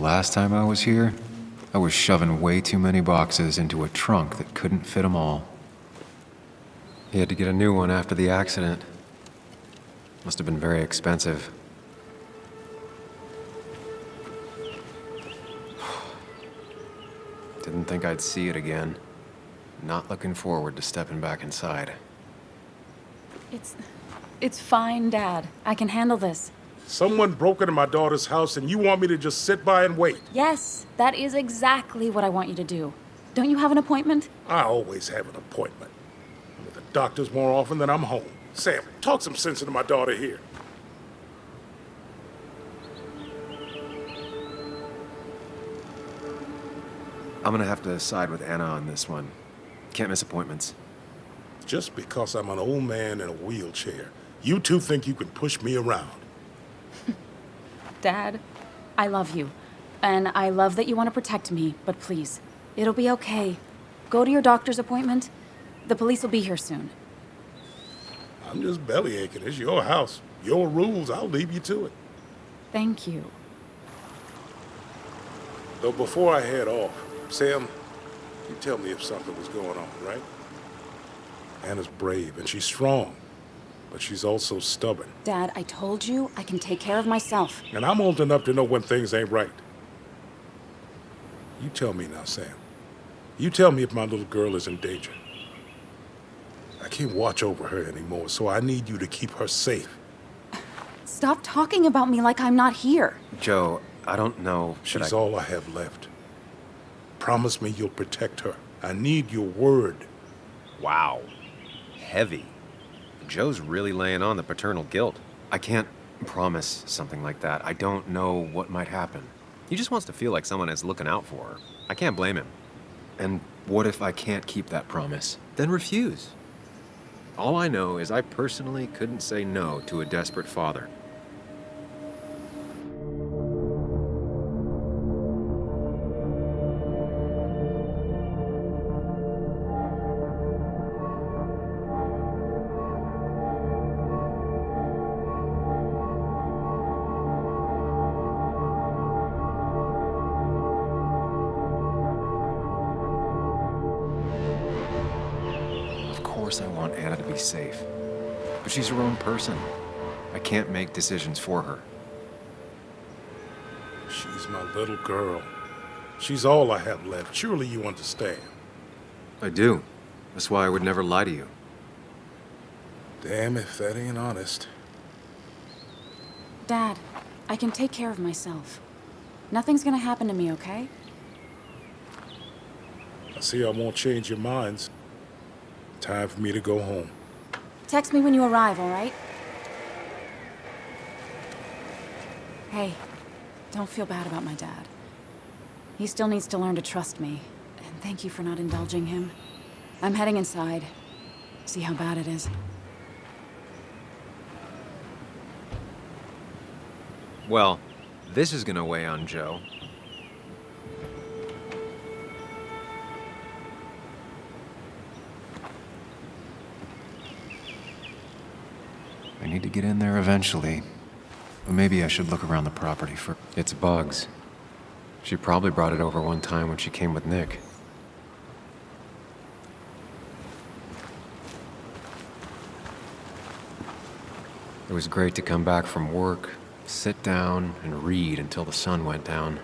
last time I was here, I was shoving way too many boxes into a trunk that couldn't fit them all. He had to get a new one after the accident. Must have been very expensive. Didn't think I'd see it again. Not looking forward to stepping back inside. It's fine, Dad. I can handle this. Someone broke into my daughter's house and you want me to just sit by and wait? Yes, that is exactly what I want you to do. Don't you have an appointment? I always have an appointment. I'm at the doctor's more often than I'm home. Sam, talk some sense into my daughter here. I'm gonna have to side with Anna on this one. Can't miss appointments. Just because I'm an old man in a wheelchair, you two think you can push me around. Dad, I love you. And I love that you want to protect me, but please, it'll be okay. Go to your doctor's appointment. The police will be here soon. I'm just belly aching. It's your house. Your rules. I'll leave you to it. Thank you. Though before I head off, Sam, you tell me if something was going on, right? Anna's brave and she's strong, but she's also stubborn. Dad, I told you I can take care of myself. And I'm old enough to know when things ain't right. You tell me now, Sam. You tell me if my little girl is in danger. I can't watch over her anymore, so I need you to keep her safe. Stop talking about me like I'm not here. Joe, I don't know. She's all I have left. Promise me you'll protect her. I need your word. Wow. Heavy. Joe's really laying on the paternal guilt. I can't promise something like that. I don't know what might happen. He just wants to feel like someone is looking out for her. I can't blame him. And what if I can't keep that promise? Then refuse. All I know is I personally couldn't say no to a desperate father. Of course I want Anna to be safe. But she's her own person. I can't make decisions for her. She's my little girl. She's all I have left. Surely you understand. I do. That's why I would never lie to you. Damn if that ain't honest. Dad, I can take care of myself. Nothing's gonna happen to me, okay? I see I won't change your minds. Time for me to go home. Text me when you arrive, all right? Hey, don't feel bad about my dad. He still needs to learn to trust me. And thank you for not indulging him. I'm heading inside. See how bad it is. Well, this is gonna weigh on Joe. I need to get in there eventually. But maybe I should look around the property for... It's bugs. She probably brought it over one time when she came with Nick. It was great to come back from work, sit down, and read until the sun went down.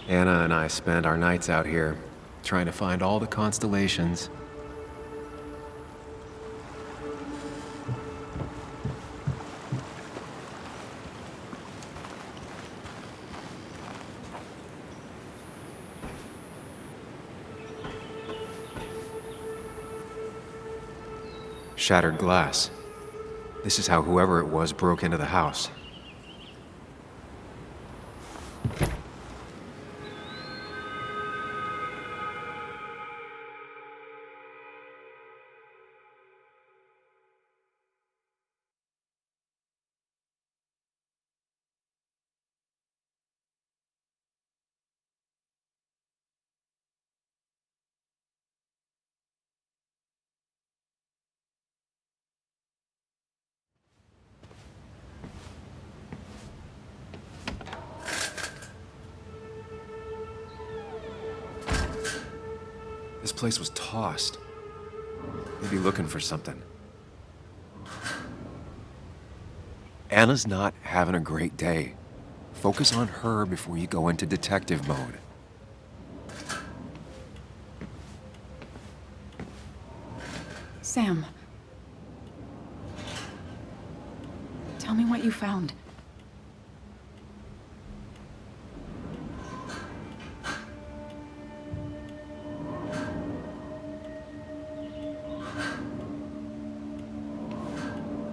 Anna and I spent our nights out here, trying to find all the constellations. Shattered glass. This is how whoever it was broke into the house. This place was tossed. Maybe looking for something. Anna's not having a great day. Focus on her before you go into detective mode. Sam. Tell me what you found.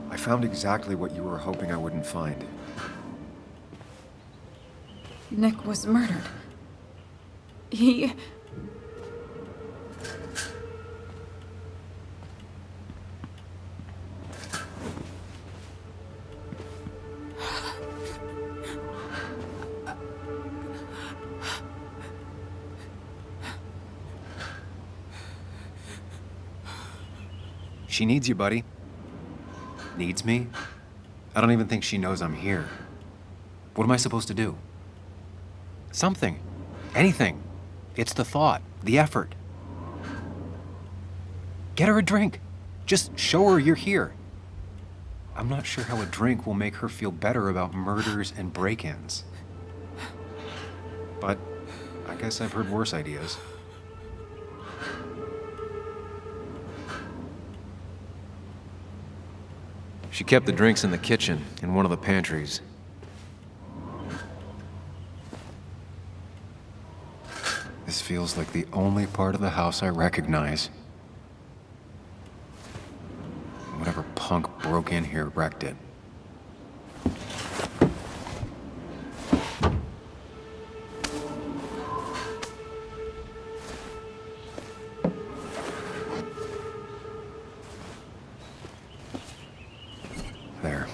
I found exactly what you were hoping I wouldn't find. Nick was murdered. He... She needs you, buddy. Needs me? I don't even think she knows I'm here. What am I supposed to do? Something. Anything. It's the thought, the effort. Get her a drink. Just show her you're here. I'm not sure how a drink will make her feel better about murders and break-ins. But I guess I've heard worse ideas. She kept the drinks in the kitchen, in one of the pantries. This feels like the only part of the house I recognize. Whatever punk broke in here wrecked it. There.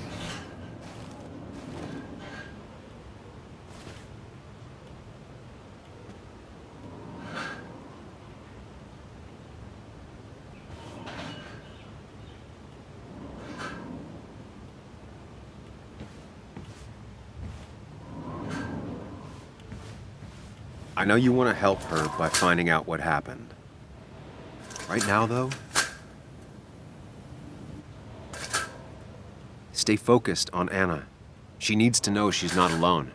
I know you want to help her by finding out what happened. Right now, though, stay focused on Anna. She needs to know she's not alone.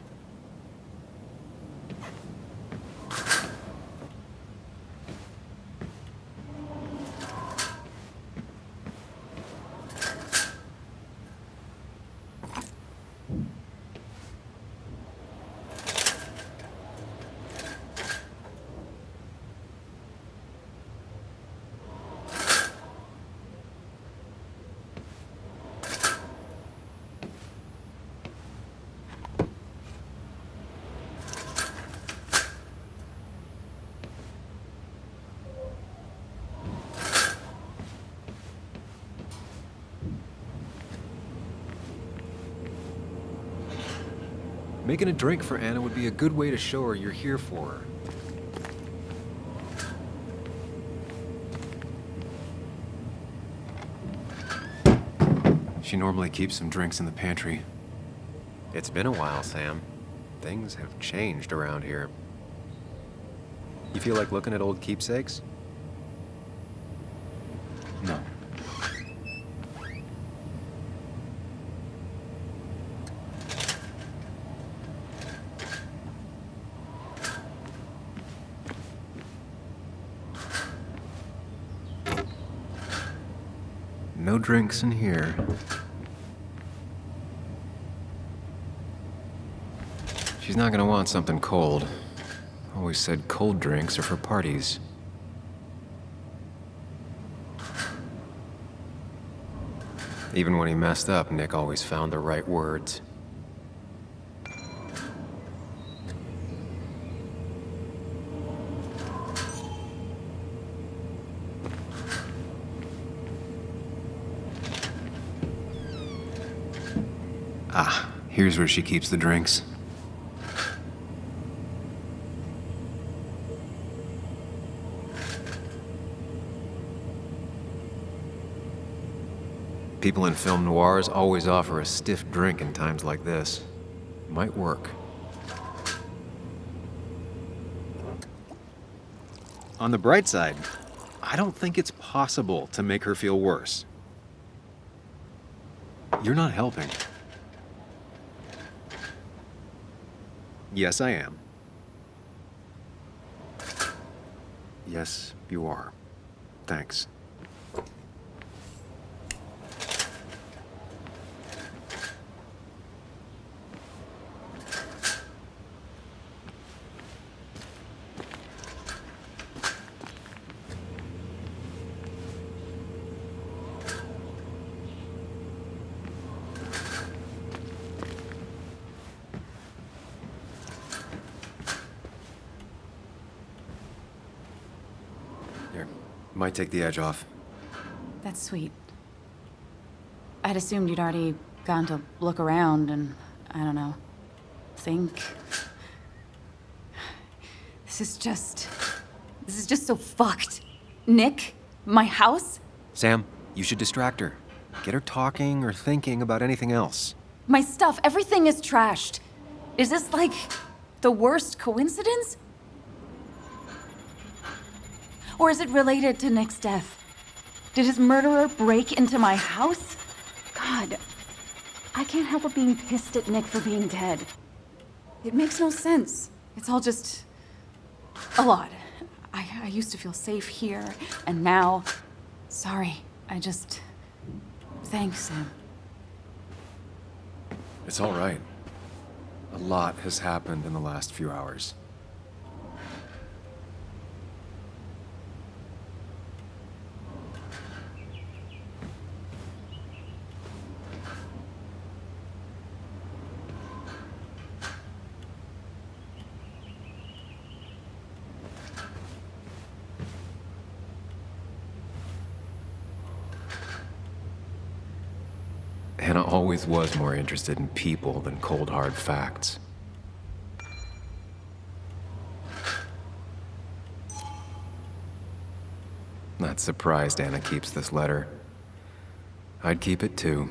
Making a drink for Anna would be a good way to show her you're here for her. She normally keeps some drinks in the pantry. It's been a while, Sam. Things have changed around here. You feel like looking at old keepsakes? No. No drinks in here. She's not gonna want something cold. Always said cold drinks are for parties. Even when he messed up, Nick always found the right words. Ah, here's where she keeps the drinks. People in film noirs always offer a stiff drink in times like this. Might work. On the bright side, I don't think it's possible to make her feel worse. You're not helping. Yes, I am. Yes, you are. Thanks. Here, might take the edge off. That's sweet. I'd assumed you'd already gone to look around and, I don't know, think. This is just so fucked. Nick? My house? Sam, you should distract her. Get her talking or thinking about anything else. My stuff, everything is trashed. Is this like the worst coincidence? Or is it related to Nick's death? Did his murderer break into my house? God, I can't help but being pissed at Nick for being dead. It makes no sense. It's all just a lot. I used to feel safe here, and now, sorry, thanks, Sam. It's all right. A lot has happened in the last few hours. Hannah always was more interested in people than cold, hard facts. Not surprised Anna keeps this letter. I'd keep it too.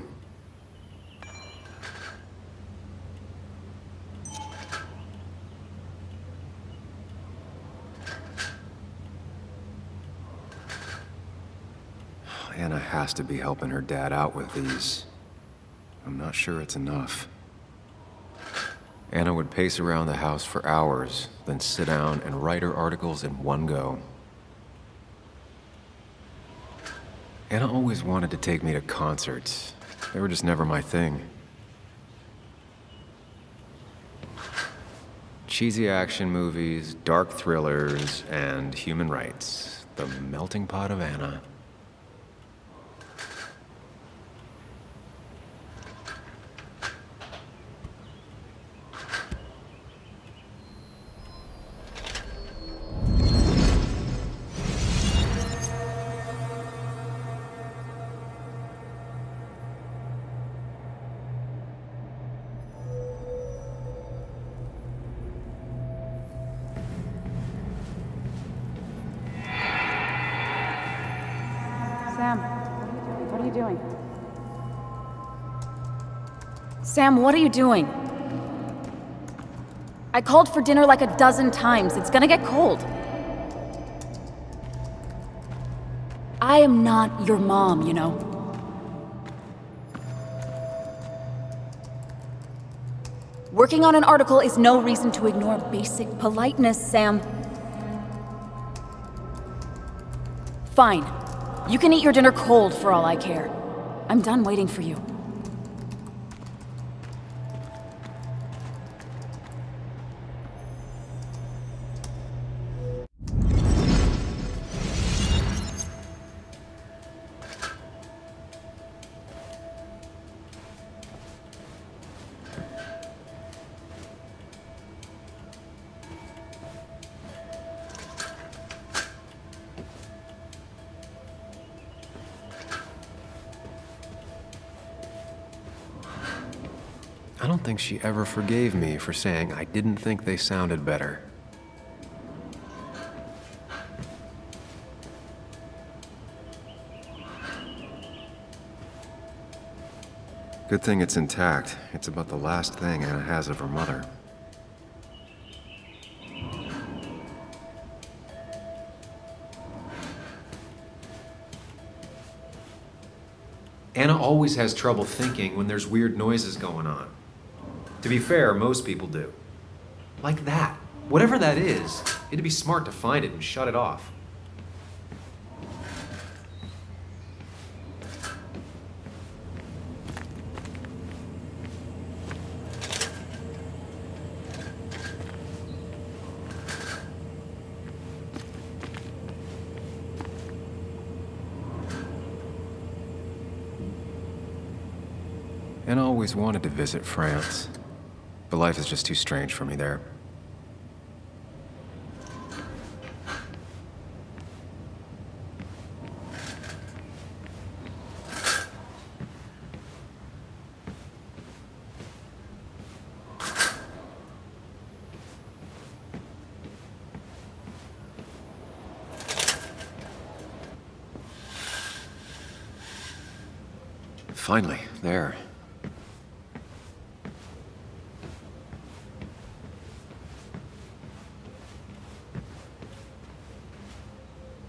Anna has to be helping her dad out with these. I'm not sure it's enough. Anna would pace around the house for hours, then sit down and write her articles in one go. Anna always wanted to take me to concerts. They were just never my thing. Cheesy action movies, dark thrillers, and human rights. The melting pot of Anna. Sam, what are you doing? Sam, what are you doing? I called for dinner like a dozen times. It's gonna get cold. I am not your mom, you know. Working on an article is no reason to ignore basic politeness, Sam. Fine. You can eat your dinner cold for all I care. I'm done waiting for you. I don't think she ever forgave me for saying I didn't think they sounded better. Good thing it's intact. It's about the last thing Anna has of her mother. Anna always has trouble thinking when there's weird noises going on. To be fair, most people do. Like that. Whatever that is, it'd be smart to find it and shut it off. And I always wanted to visit France, but life is just too strange for me there. Finally, there.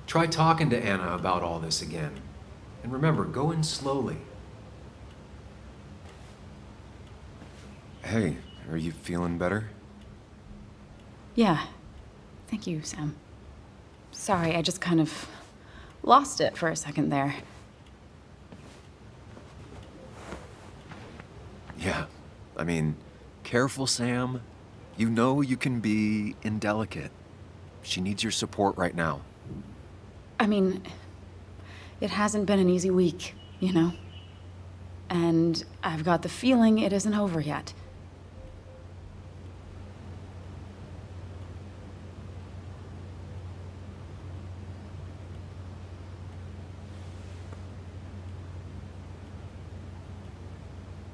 Try talking to Anna about all this again. And remember, go in slowly. Hey, are you feeling better? Yeah. Thank you, Sam. Sorry, I just kind of lost it for a second there. Yeah. I mean, careful, Sam. You know you can be indelicate. She needs your support right now. I mean, it hasn't been an easy week, you know? And I've got the feeling it isn't over yet.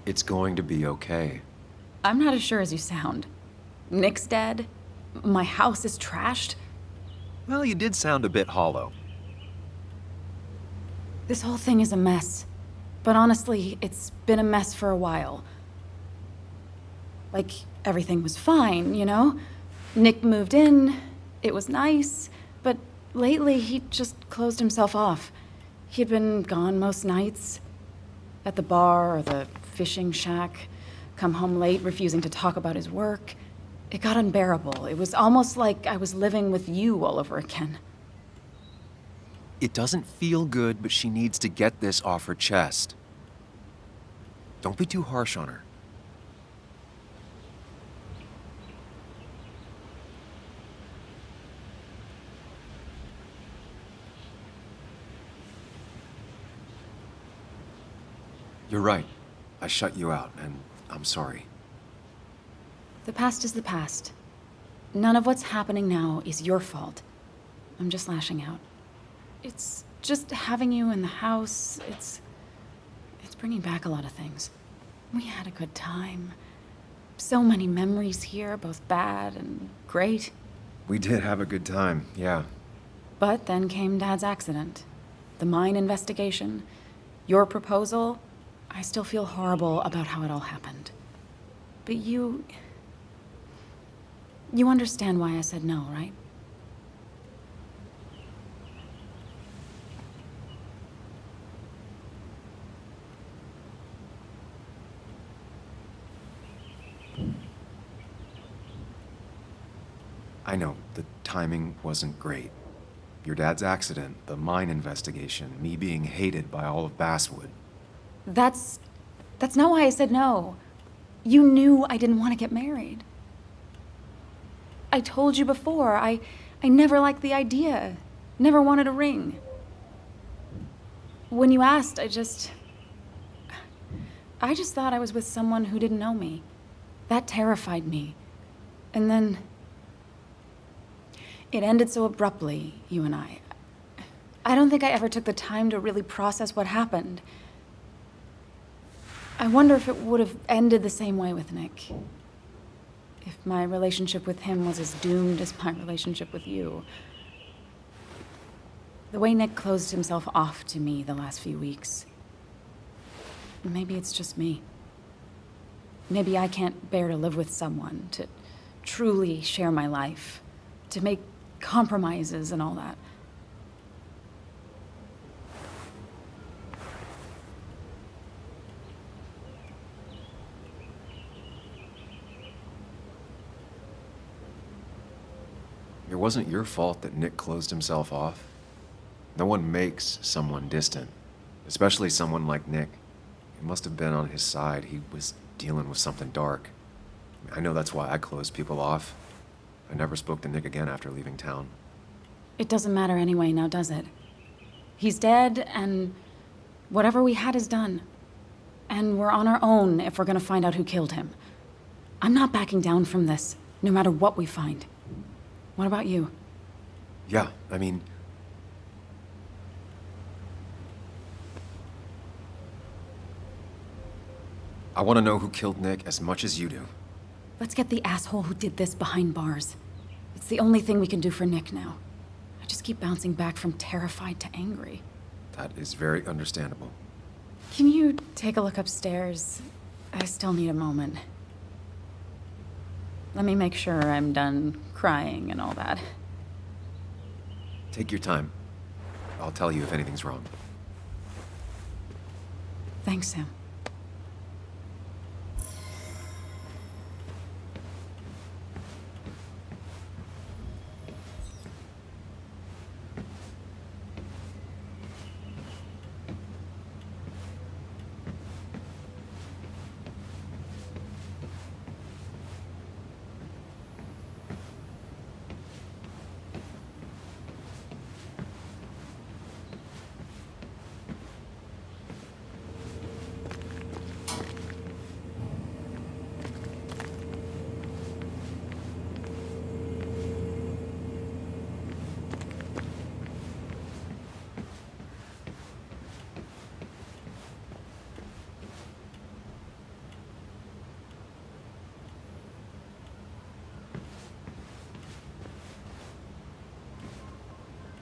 It's going to be okay. I'm not as sure as you sound. Nick's dead. My house is trashed. Well, you did sound a bit hollow. This whole thing is a mess. But honestly, it's been a mess for a while. Like, everything was fine, you know? Nick moved in, it was nice, but lately he just closed himself off. He'd been gone most nights. At the bar or the fishing shack, come home late, refusing to talk about his work. It got unbearable. It was almost like I was living with you all over again. It doesn't feel good, but she needs to get this off her chest. Don't be too harsh on her. You're right. I shut you out, and I'm sorry. The past is the past. None of what's happening now is your fault. I'm just lashing out. It's just having you in the house. It's bringing back a lot of things. We had a good time. So many memories here, both bad and great. We did have a good time, yeah. But then came Dad's accident. The mine investigation. Your proposal. I still feel horrible about how it all happened. But you understand why I said no, right? I know, the timing wasn't great. Your dad's accident, the mine investigation, me being hated by all of Basswood. That's not why I said no. You knew I didn't want to get married. I told you before, I never liked the idea. Never wanted a ring. When you asked, I just thought I was with someone who didn't know me. That terrified me. And then it ended so abruptly, you and I. I don't think I ever took the time to really process what happened. I wonder if it would have ended the same way with Nick. If my relationship with him was as doomed as my relationship with you. The way Nick closed himself off to me the last few weeks. Maybe it's just me. Maybe I can't bear to live with someone, to truly share my life, to make compromises and all that. wasn't your fault that Nick closed himself off. No one makes someone distant, especially someone like Nick. He must have been on his side. He was dealing with something dark. I know that's why I closed people off. I never spoke to Nick again after leaving town. It doesn't matter anyway, now does it? He's dead, and whatever we had is done. And we're on our own if we're gonna find out who killed him. I'm not backing down from this, no matter what we find. What about you? Yeah, I mean... I want to know who killed Nick as much as you do. Let's get the asshole who did this behind bars. It's the only thing we can do for Nick now. I just keep bouncing back from terrified to angry. That is very understandable. Can you take a look upstairs? I still need a moment. Let me make sure I'm done crying and all that. Take your time. I'll tell you if anything's wrong. Thanks, Sam.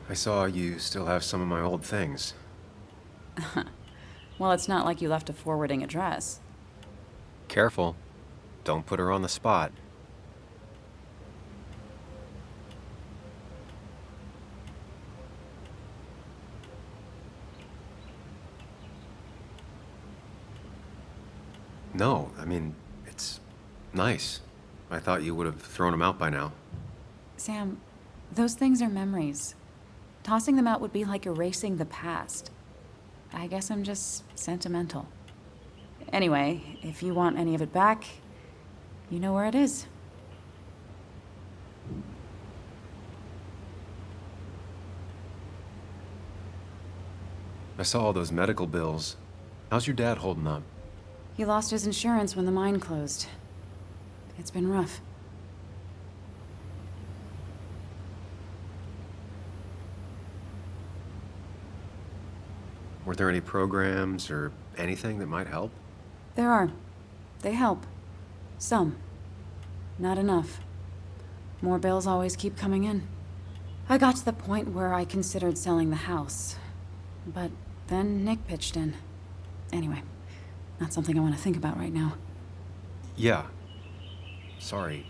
I saw you still have some of my old things. Well, it's not like you left a forwarding address. Careful. Don't put her on the spot. No, I mean, it's nice. I thought you would have thrown them out by now. Sam, those things are memories. Tossing them out would be like erasing the past. I guess I'm just sentimental. Anyway, if you want any of it back, you know where it is. I saw all those medical bills. How's your dad holding up? He lost his insurance when the mine closed. It's been rough. Were there any programs or anything that might help? There are. They help. Some. Not enough. More bills always keep coming in. I got to the point where I considered selling the house. But then Nick pitched in. Anyway, not something I want to think about right now. Yeah. Sorry.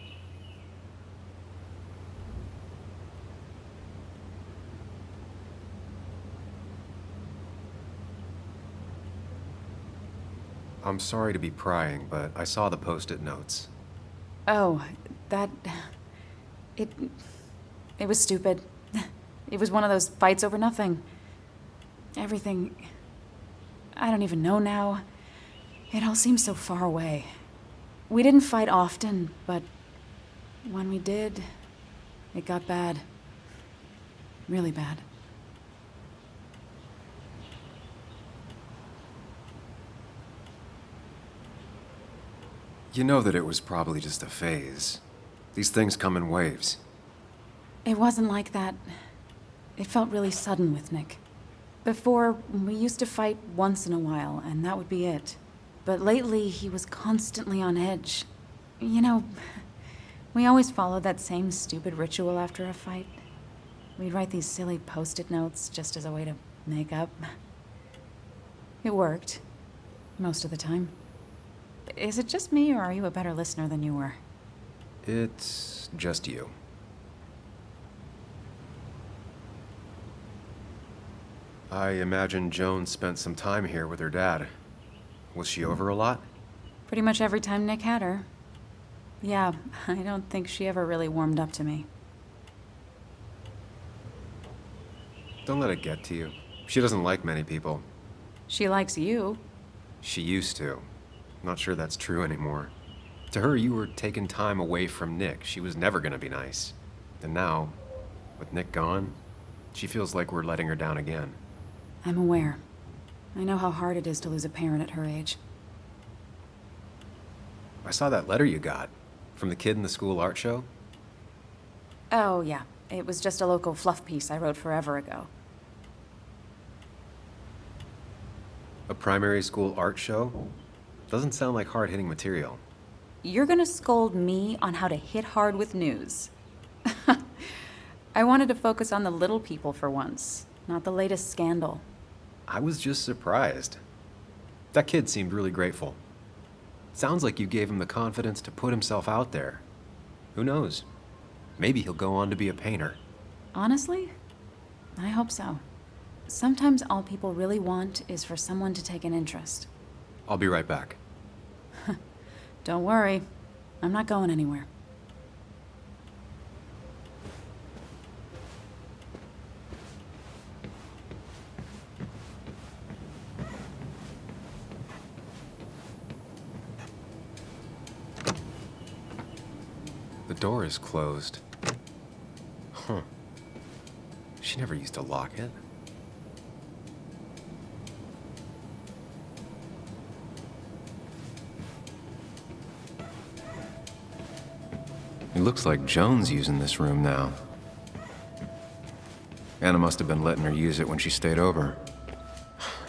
I'm sorry to be prying, but I saw the post-it notes. Oh, that... It was stupid. It was one of those fights over nothing. Everything... I don't even know now. It all seems so far away. We didn't fight often, but when we did, it got bad. Really bad. You know that it was probably just a phase. These things come in waves. It wasn't like that. It felt really sudden with Nick. Before, we used to fight once in a while, and that would be it. But lately, he was constantly on edge. You know, we always followed that same stupid ritual after a fight. We'd write these silly post-it notes just as a way to make up. It worked. Most of the time. Is it just me, or are you a better listener than you were? It's just you. I imagine Joan spent some time here with her dad. Was she over a lot? Pretty much every time Nick had her. Yeah, I don't think she ever really warmed up to me. Don't let it get to you. She doesn't like many people. She likes you. She used to. Not sure that's true anymore. To her, you were taking time away from Nick. She was never gonna be nice. And now, with Nick gone, she feels like we're letting her down again. I'm aware. I know how hard it is to lose a parent at her age. I saw that letter you got from the kid in the school art show. Oh, yeah. It was just a local fluff piece I wrote forever ago. A primary school art show? Doesn't sound like hard-hitting material. You're gonna scold me on how to hit hard with news. I wanted to focus on the little people for once, not the latest scandal. I was just surprised. That kid seemed really grateful. Sounds like you gave him the confidence to put himself out there. Who knows? Maybe he'll go on to be a painter. Honestly, I hope so. Sometimes all people really want is for someone to take an interest. I'll be right back. Don't worry, I'm not going anywhere. The door is closed. Huh. She never used to lock it. It looks like Joan's using this room now. Anna must have been letting her use it when she stayed over.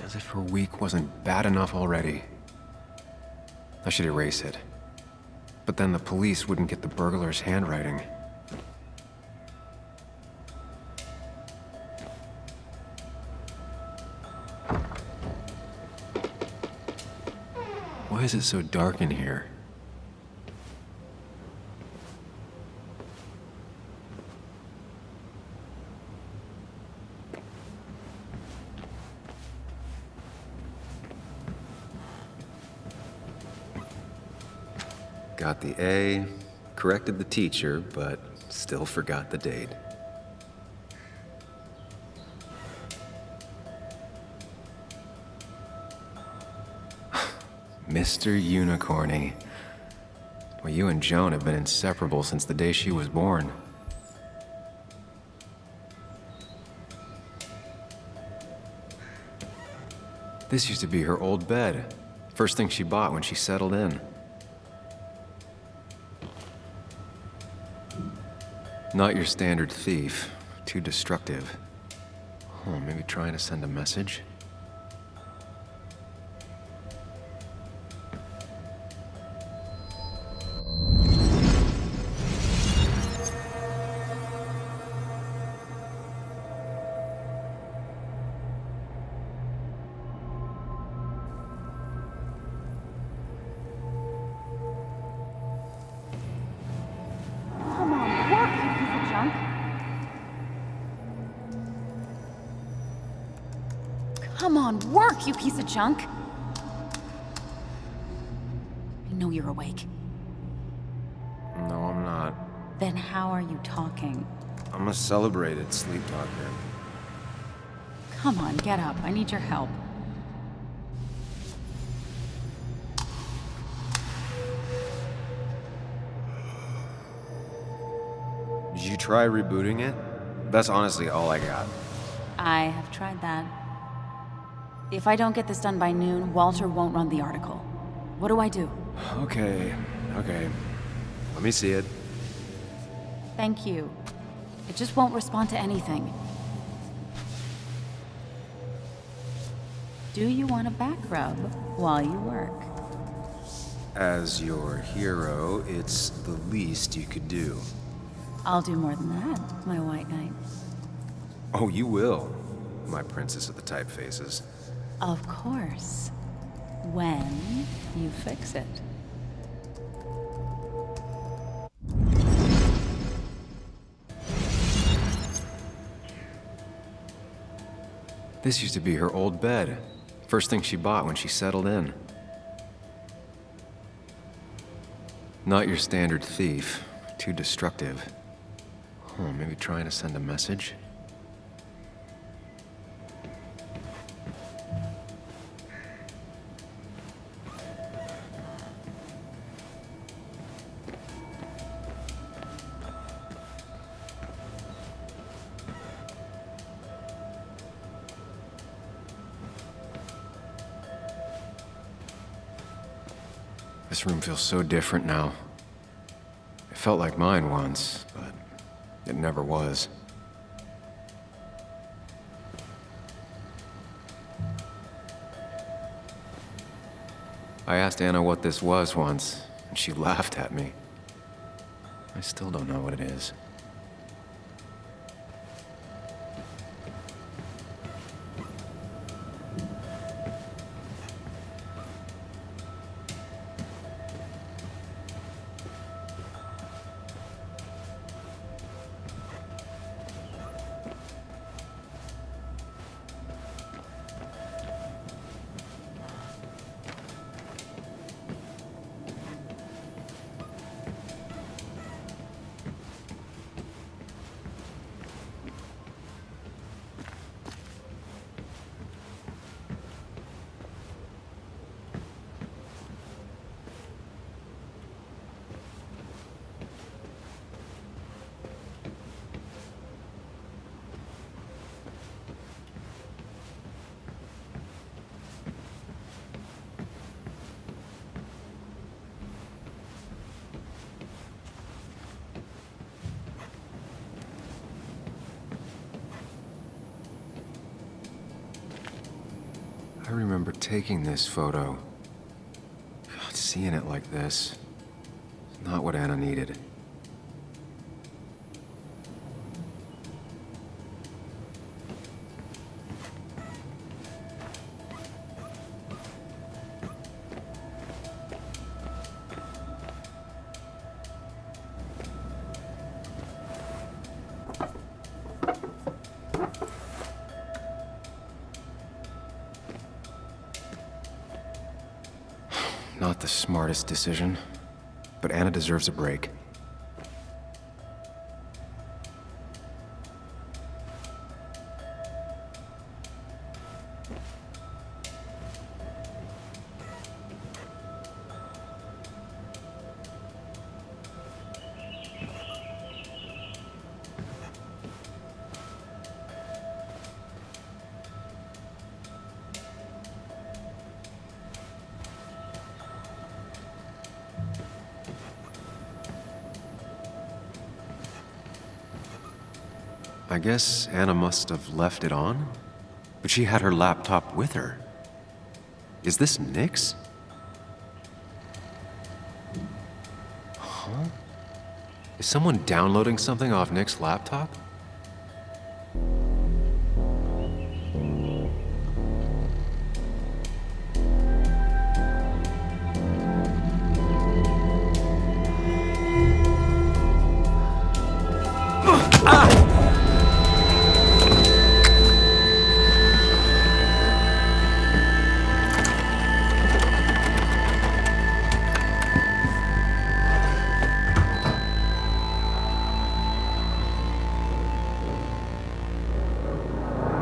As if her week wasn't bad enough already. I should erase it. But then the police wouldn't get the burglar's handwriting. Why is it so dark in here? Got the A, corrected the teacher, but still forgot the date. Mr. Unicorny. Well, you and Joan have been inseparable since the day she was born. This used to be her old bed. First thing she bought when she settled in. Not your standard thief. Too destructive. Oh, maybe trying to send a message? Come on, work, you piece of junk! Come on, work, you piece of junk! I know you're awake. No, I'm not. Then how are you talking? I'm a celebrated sleep talker. Come on, get up. I need your help. Did you try rebooting it? That's honestly all I got. I have tried that. If I don't get this done by noon, Walter won't run the article. What do I do? Okay. Let me see it. Thank you. It just won't respond to anything. Do you want a back rub while you work? As your hero, it's the least you could do. I'll do more than that, my white knight. Oh, you will, my princess of the typefaces. Of course. When you fix it. This used to be her old bed. First thing she bought when she settled in. Not your standard thief. Too destructive. Oh, maybe trying to send a message? This room feels so different now. It felt like mine once, but it never was. I asked Anna what this was once, and she laughed at me. I still don't know what it is. I remember taking this photo. God, seeing it like this. It's not what Anna needed. Not the smartest decision, but Anna deserves a break. I guess Anna must have left it on, but she had her laptop with her. Is this Nick's? Huh? Is someone downloading something off Nick's laptop?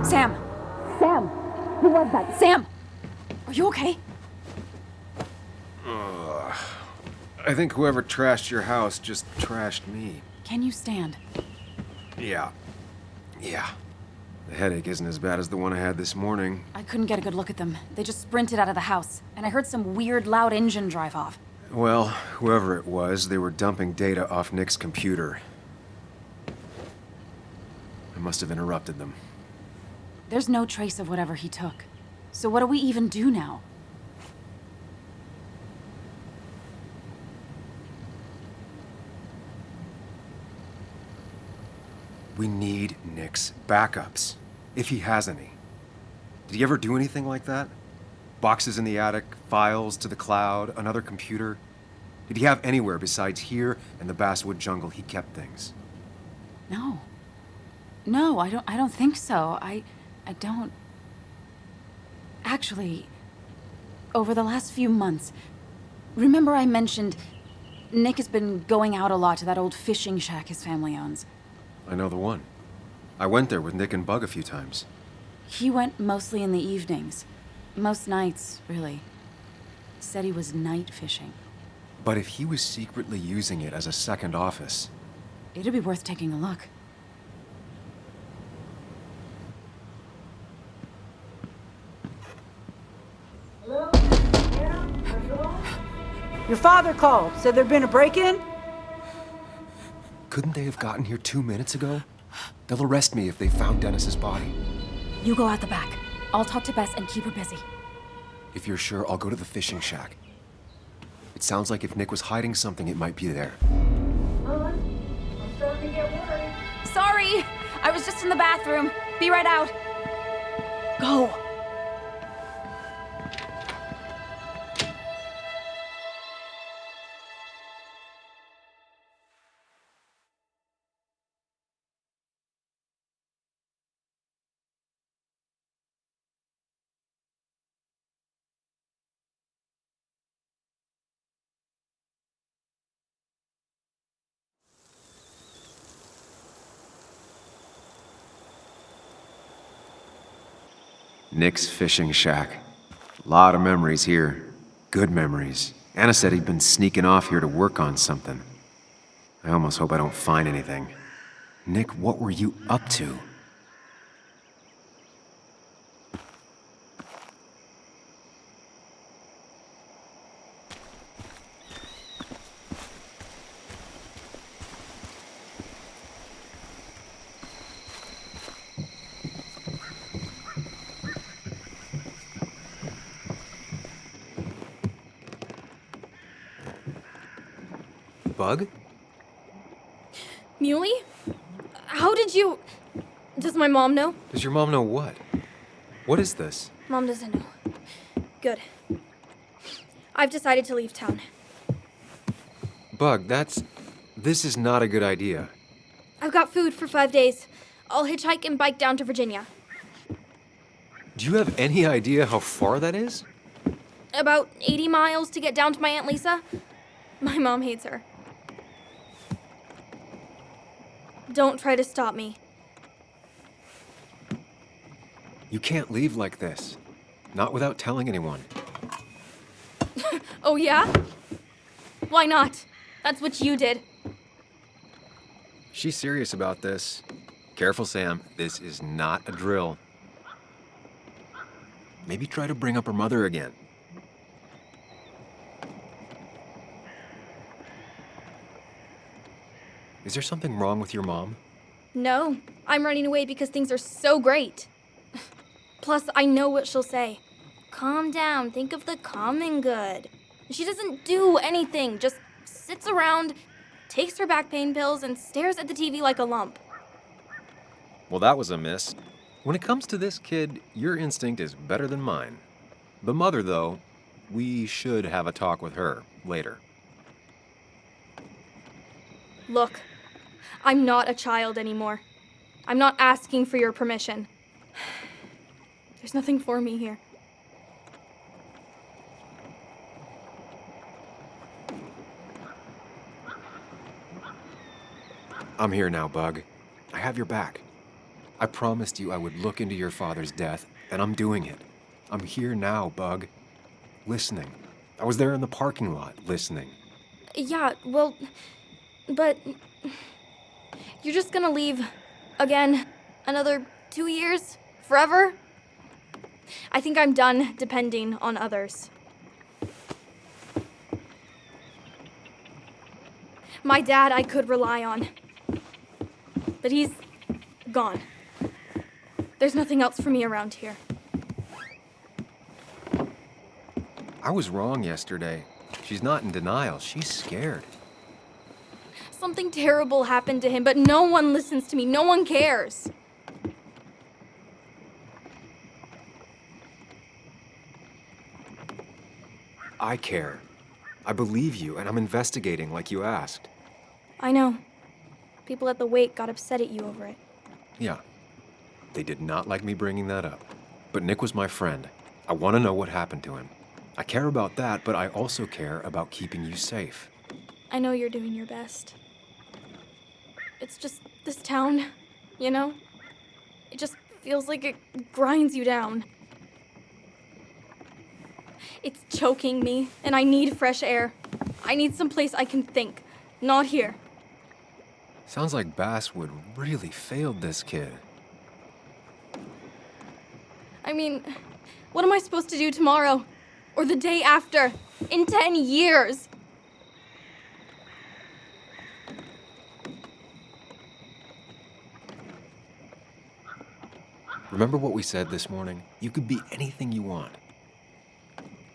Sam! Sam! Who was that? Sam! Are you okay? I think whoever trashed your house just trashed me. Can you stand? Yeah. The headache isn't as bad as the one I had this morning. I couldn't get a good look at them. They just sprinted out of the house, and I heard some weird, loud engine drive off. Well, whoever it was, they were dumping data off Nick's computer. I must have interrupted them. There's no trace of whatever he took. So what do we even do now? We need Nick's backups, if he has any. Did he ever do anything like that? Boxes in the attic, files to the cloud, another computer? Did he have anywhere besides here and the Basswood jungle he kept things? No. No, I don't think so. I don't... Actually, over the last few months, remember I mentioned Nick has been going out a lot to that old fishing shack his family owns. I know the one. I went there with Nick and Bug a few times. He went mostly in the evenings. Most nights, really. Said he was night fishing. But if he was secretly using it as a second office... It'd be worth taking a look. Your father called, said there'd been a break-in? Couldn't they have gotten here 2 minutes ago? They'll arrest me if they found Dennis's body. You go out the back. I'll talk to Bess and keep her busy. If you're sure, I'll go to the fishing shack. It sounds like if Nick was hiding something, it might be there. I'm starting to get worried. Sorry! I was just in the bathroom. Be right out. Go. Nick's fishing shack. Lot of memories here. Good memories. Anna said he'd been sneaking off here to work on something. I almost hope I don't find anything. Nick, what were you up to? Bug? Muley? How did you... Does my mom know? Does your mom know what? What is this? Mom doesn't know. Good. I've decided to leave town. Bug, this is not a good idea. I've got food for 5 days. I'll hitchhike and bike down to Virginia. Do you have any idea how far that is? About 80 miles to get down to my Aunt Lisa. My mom hates her. Don't try to stop me. You can't leave like this. Not without telling anyone. Oh, yeah? Why not? That's what you did. She's serious about this. Careful, Sam. This is not a drill. Maybe try to bring up her mother again. Is there something wrong with your mom? No, I'm running away because things are so great. Plus, I know what she'll say. Calm down, think of the common good. She doesn't do anything, just sits around, takes her back pain pills, and stares at the TV like a lump. Well, that was a miss. When it comes to this kid, your instinct is better than mine. The mother, though, we should have a talk with her later. Look, I'm not a child anymore. I'm not asking for your permission. There's nothing for me here. I'm here now, Bug. I have your back. I promised you I would look into your father's death, and I'm doing it. I'm here now, Bug. Listening. I was there in the parking lot, listening. Yeah, well, but you're just gonna leave again another 2 years? Forever? I think I'm done depending on others. My dad I could rely on, but he's gone. There's nothing else for me around here. I was wrong yesterday. She's not in denial. She's scared. Something terrible happened to him, but no one listens to me. No one cares. I care. I believe you, and I'm investigating like you asked. I know. People at the wake got upset at you over it. Yeah. They did not like me bringing that up. But Nick was my friend. I want to know what happened to him. I care about that, but I also care about keeping you safe. I know you're doing your best. It's just this town, you know? It just feels like it grinds you down. It's choking me, and I need fresh air. I need someplace I can think, not here. Sounds like Basswood really failed this kid. I mean, what am I supposed to do tomorrow? Or the day after? In 10 years? Remember what we said this morning? You could be anything you want.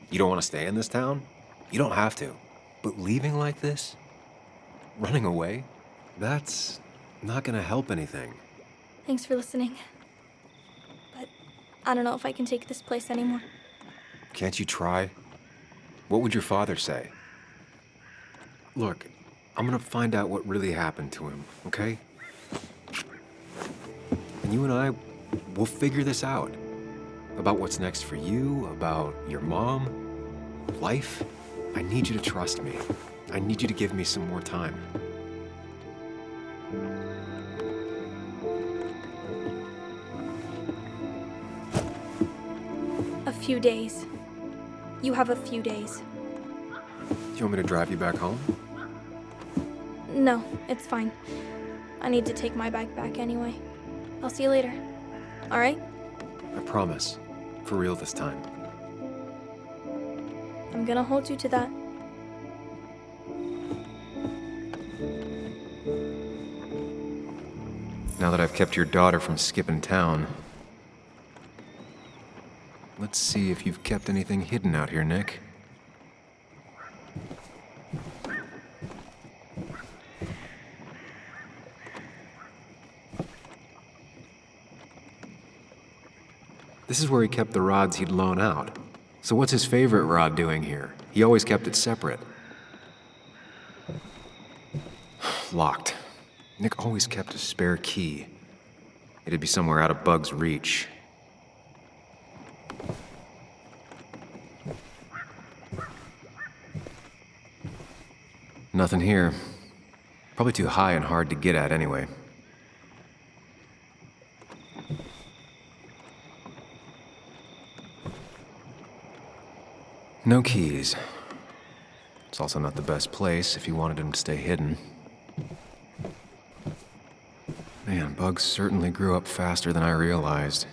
You don't want to stay in this town? You don't have to. But leaving like this? Running away? That's not gonna help anything. Thanks for listening. But I don't know if I can take this place anymore. Can't you try? What would your father say? Look, I'm gonna find out what really happened to him, okay? And you and I, we'll figure this out. About what's next for you, about your mom, life. I need you to trust me. I need you to give me some more time. A few days. You have a few days. Do you want me to drive you back home? No, it's fine. I need to take my bike back anyway. I'll see you later. All right? I promise. For real this time. I'm gonna hold you to that. Now that I've kept your daughter from skipping town, let's see if you've kept anything hidden out here, Nick. This is where he kept the rods he'd loan out. So what's his favorite rod doing here? He always kept it separate. Locked. Nick always kept a spare key. It'd be somewhere out of Bug's reach. Nothing here. Probably too high and hard to get at anyway. No keys. It's also not the best place if you wanted him to stay hidden. Man, Bug certainly grew up faster than I realized.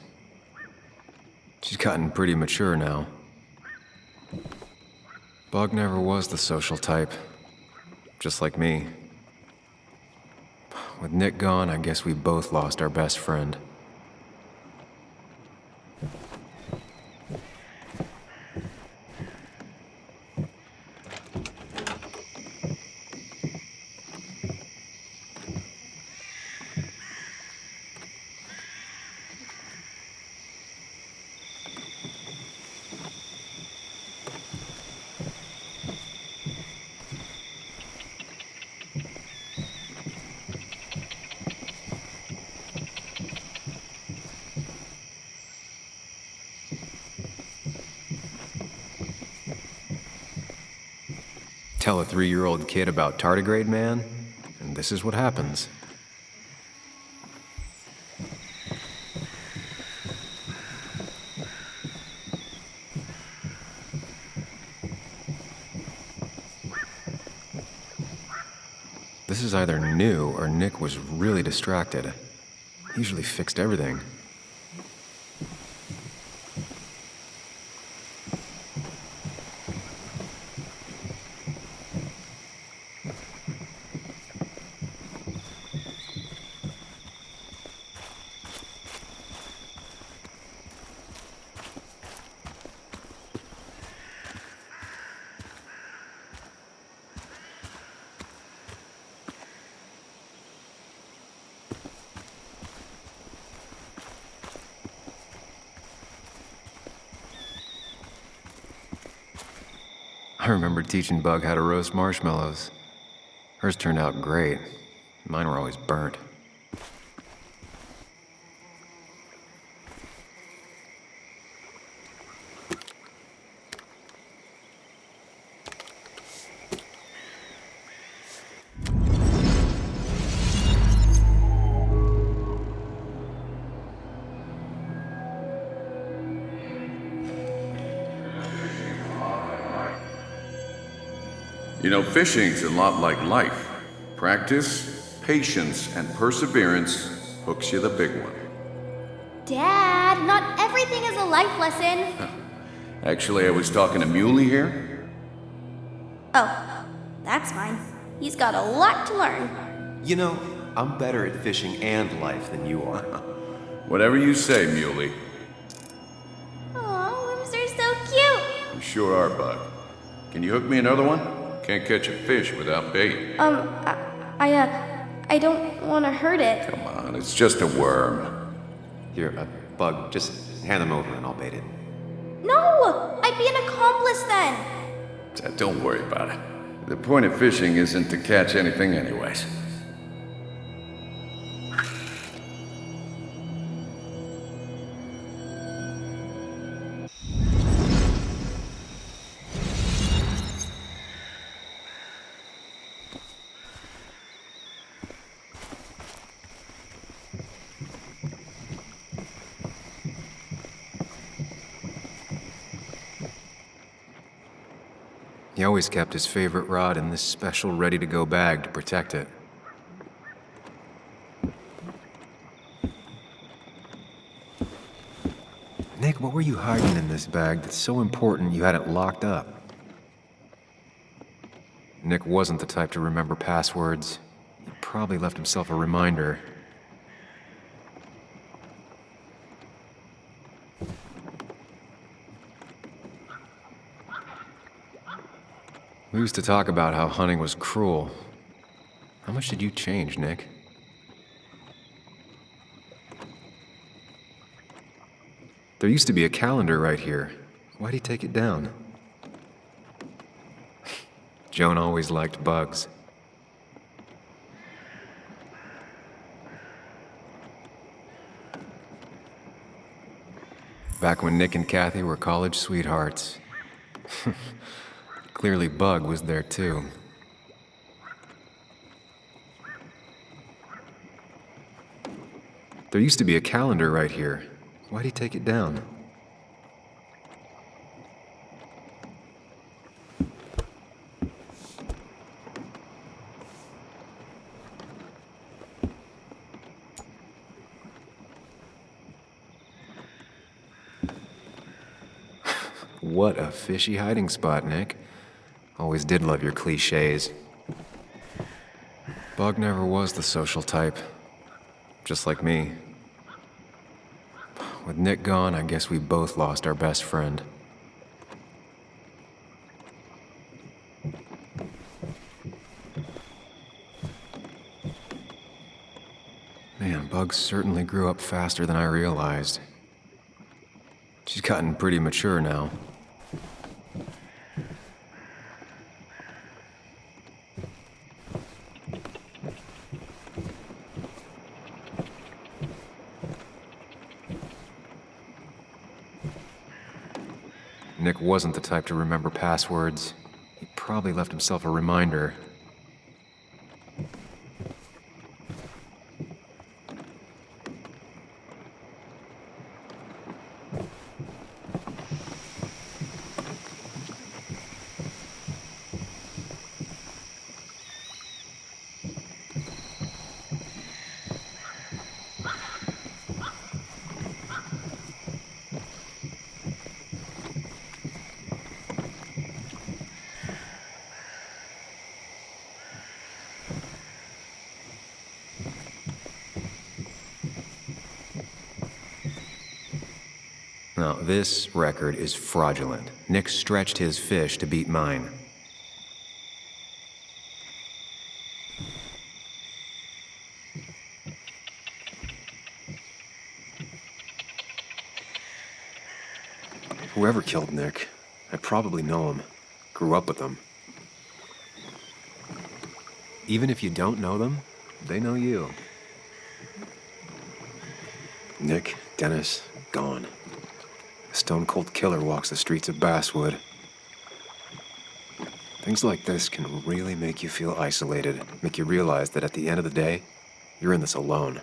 She's gotten pretty mature now. Bug never was the social type. Just like me. With Nick gone, I guess we both lost our best friend. Tell a 3-year-old kid about tardigrade man, and this is what happens. This is either new or Nick was really distracted. He usually fixed everything. I remember teaching Bug how to roast marshmallows. Hers turned out great. Mine were always burnt. You know, fishing's a lot like life. Practice, patience, and perseverance hooks you the big one. Dad, not everything is a life lesson. Actually, I was talking to Muley here. Oh, that's fine. He's got a lot to learn. You know, I'm better at fishing and life than you are. Whatever you say, Muley. Aw, worms are so cute. You sure are, Bug. Can you hook me another one? Can't catch a fish without bait. I don't want to hurt it. Come on, it's just a worm. Here, Bug, just hand them over and I'll bait it. No! I'd be an accomplice then. Don't worry about it. The point of fishing isn't to catch anything anyways. He always kept his favorite rod in this special ready-to-go bag to protect it. Nick, what were you hiding in this bag that's so important you had it locked up? Nick wasn't the type to remember passwords. He probably left himself a reminder. We used to talk about how hunting was cruel. How much did you change, Nick? There used to be a calendar right here. Why'd he take it down? Joan always liked bugs. Back when Nick and Kathy were college sweethearts. Clearly Bug was there too. There used to be a calendar right here. Why'd he take it down? What a fishy hiding spot, Nick. Always did love your cliches. Bug never was the social type. Just like me. With Nick gone, I guess we both lost our best friend. Man, Bug certainly grew up faster than I realized. She's gotten pretty mature now. Nick wasn't the type to remember passwords. He probably left himself a reminder. Now, this record is fraudulent. Nick stretched his fish to beat mine. Whoever killed Nick, I probably know him. Grew up with them. Even if you don't know them, they know you. Nick, Dennis, gone. A stone-cold killer walks the streets of Basswood. Things like this can really make you feel isolated, make you realize that at the end of the day, you're in this alone.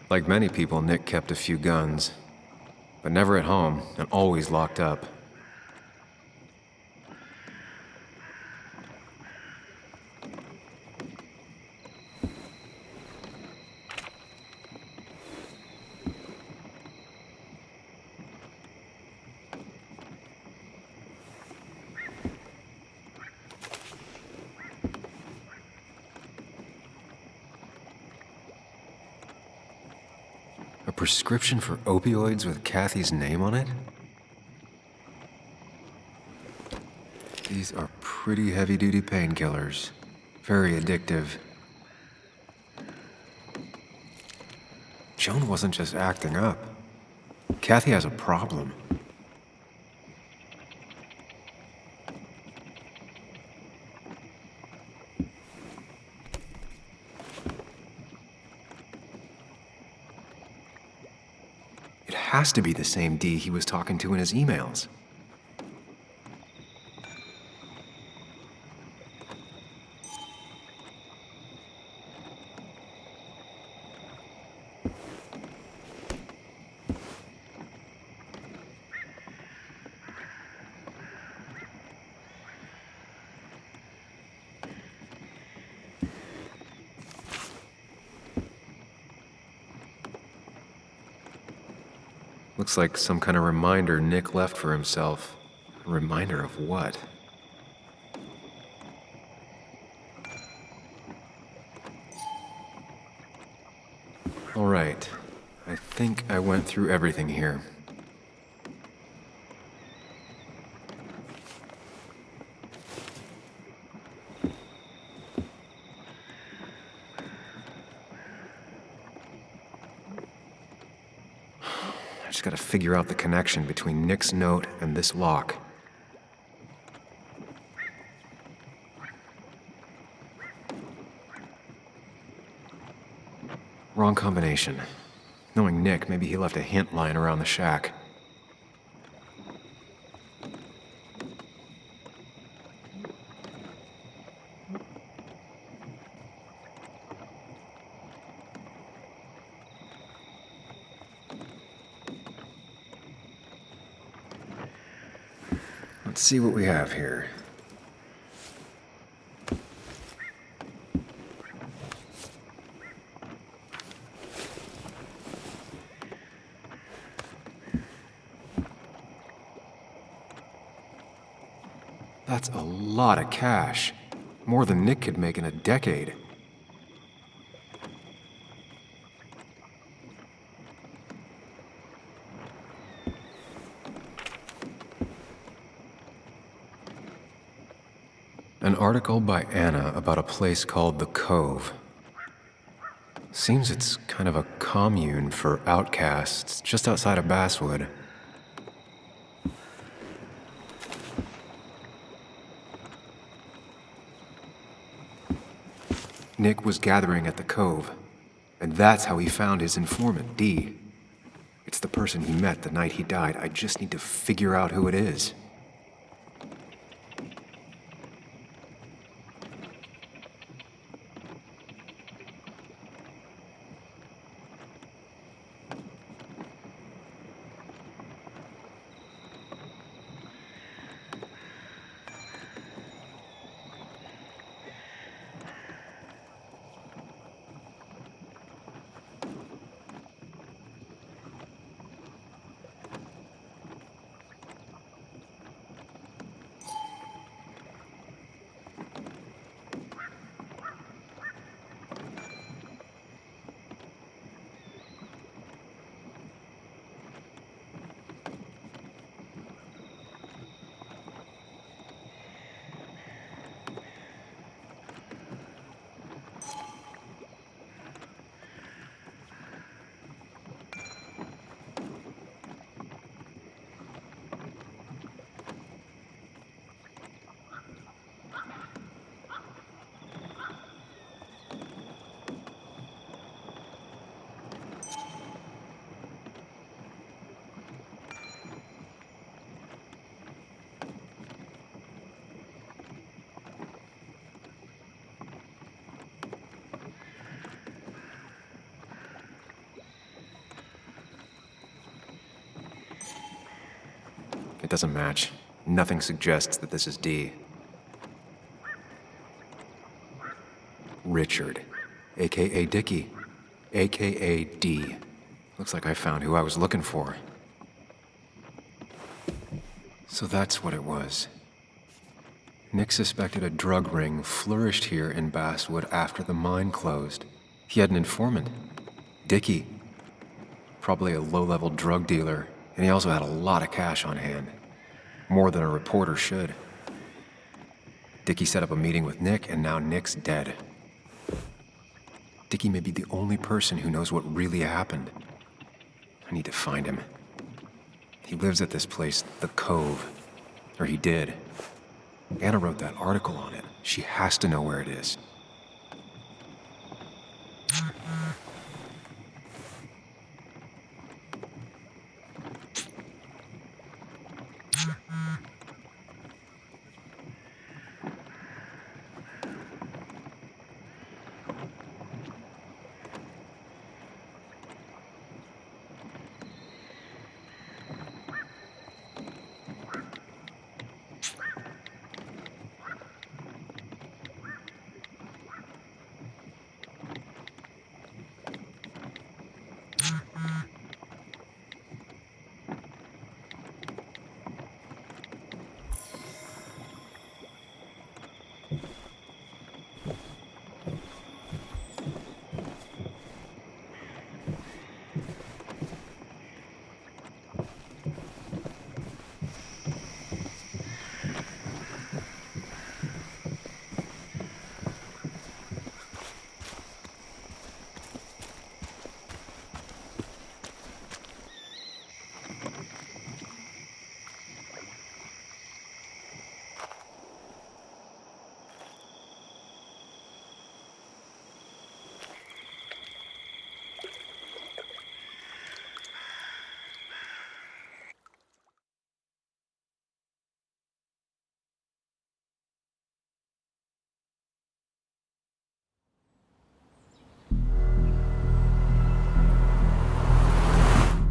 Like many people, Nick kept a few guns, but never at home and always locked up. A prescription for opioids with Kathy's name on it? These are pretty heavy-duty painkillers. Very addictive. Joan wasn't just acting up. Kathy has a problem. It has to be the same D he was talking to in his emails. Looks like some kind of reminder Nick left for himself. A reminder of what? All right. I think I went through everything here. I just gotta figure out the connection between Nick's note and this lock. Wrong combination. Knowing Nick, maybe he left a hint lying around the shack. Let's see what we have here. That's a lot of cash. More than Nick could make in a decade. An article by Anna about a place called The Cove. Seems it's kind of a commune for outcasts just outside of Basswood. Nick was gathering at the Cove, and that's how he found his informant, Dee. It's the person he met the night he died. I just need to figure out who it is. It doesn't match. Nothing suggests that this is D. Richard, aka Dickie, aka D. Looks like I found who I was looking for. So that's what it was. Nick suspected a drug ring flourished here in Basswood after the mine closed. He had an informant, Dickie. Probably a low-level drug dealer, and he also had a lot of cash on hand. More than a reporter should. Dickie set up a meeting with Nick, and now Nick's dead. Dickie may be the only person who knows what really happened. I need to find him. He lives at this place, The Cove. Or he did. Anna wrote that article on it. She has to know where it is.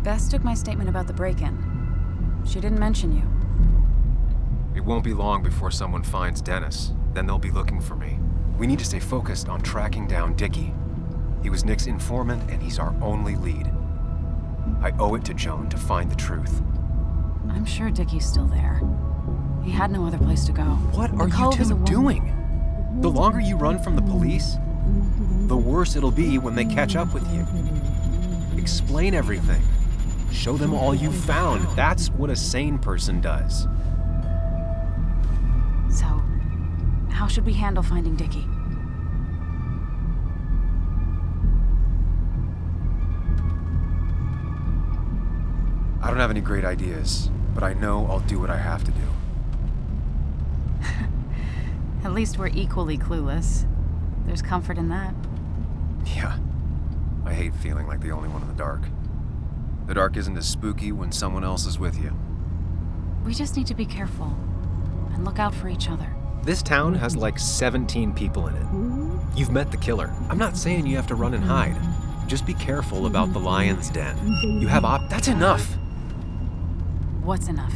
Bess took my statement about the break-in. She didn't mention you. It won't be long before someone finds Dennis. Then they'll be looking for me. We need to stay focused on tracking down Dickie. He was Nick's informant, and he's our only lead. I owe it to Joan to find the truth. I'm sure Dickie's still there. He had no other place to go. What are The you Cove is a two woman- doing? The longer you run from the police, the worse it'll be when they catch up with you. Explain everything. Show them all you found. That's what a sane person does. So, how should we handle finding Dickie? I don't have any great ideas, but I know I'll do what I have to do. At least we're equally clueless. There's comfort in that. Yeah. I hate feeling like the only one in the dark. The dark isn't as spooky when someone else is with you. We just need to be careful and look out for each other. This town has like 17 people in it. You've met the killer. I'm not saying you have to run and hide. Just be careful about the lion's den. You have That's enough! What's enough?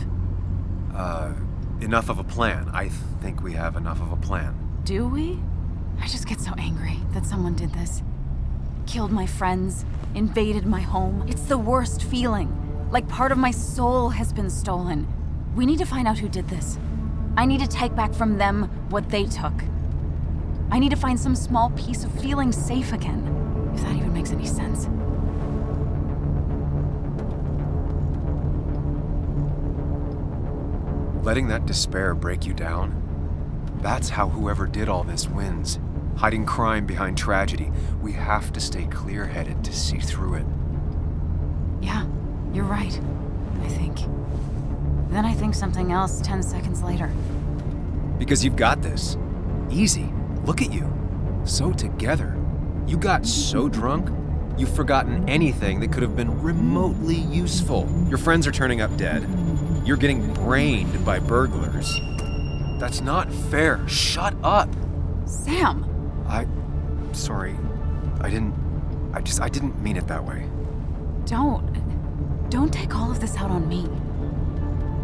Enough of a plan. I think we have enough of a plan. Do we? I just get so angry that someone did this. Killed my friends, invaded my home. It's the worst feeling. Like part of my soul has been stolen. We need to find out who did this. I need to take back from them what they took. I need to find some small piece of feeling safe again, if that even makes any sense. Letting that despair break you down? That's how whoever did all this wins. Hiding crime behind tragedy. We have to stay clear-headed to see through it. Yeah, you're right, I think. Then I think something else 10 seconds later. Because you've got this. Easy. Look at you. So together. You got so drunk, you've forgotten anything that could have been remotely useful. Your friends are turning up dead. You're getting brained by burglars. That's not fair. Shut up. Sam! Sorry. I didn't mean it that way. Don't take all of this out on me.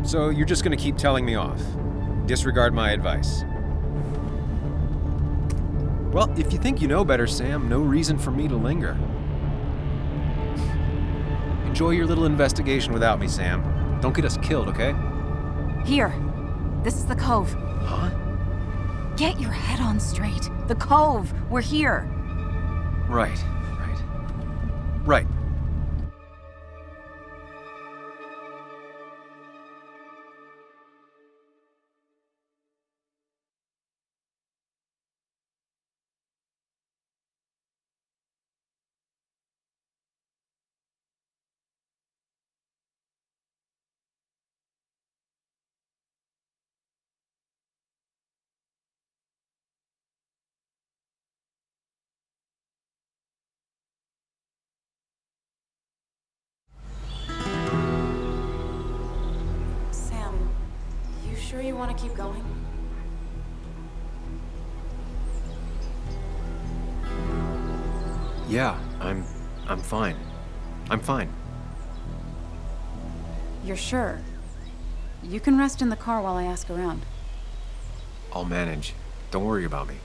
So you're just gonna keep telling me off? Disregard my advice? Well, if you think you know better, Sam, no reason for me to linger. Enjoy your little investigation without me, Sam. Don't get us killed, okay? Here. This is the Cove. Huh? Get your head on straight. The Cove. We're here. Right. Right. Sam, you sure you want to keep going? Yeah, I'm fine. I'm fine. You're sure? You can rest in the car while I ask around. I'll manage. Don't worry about me.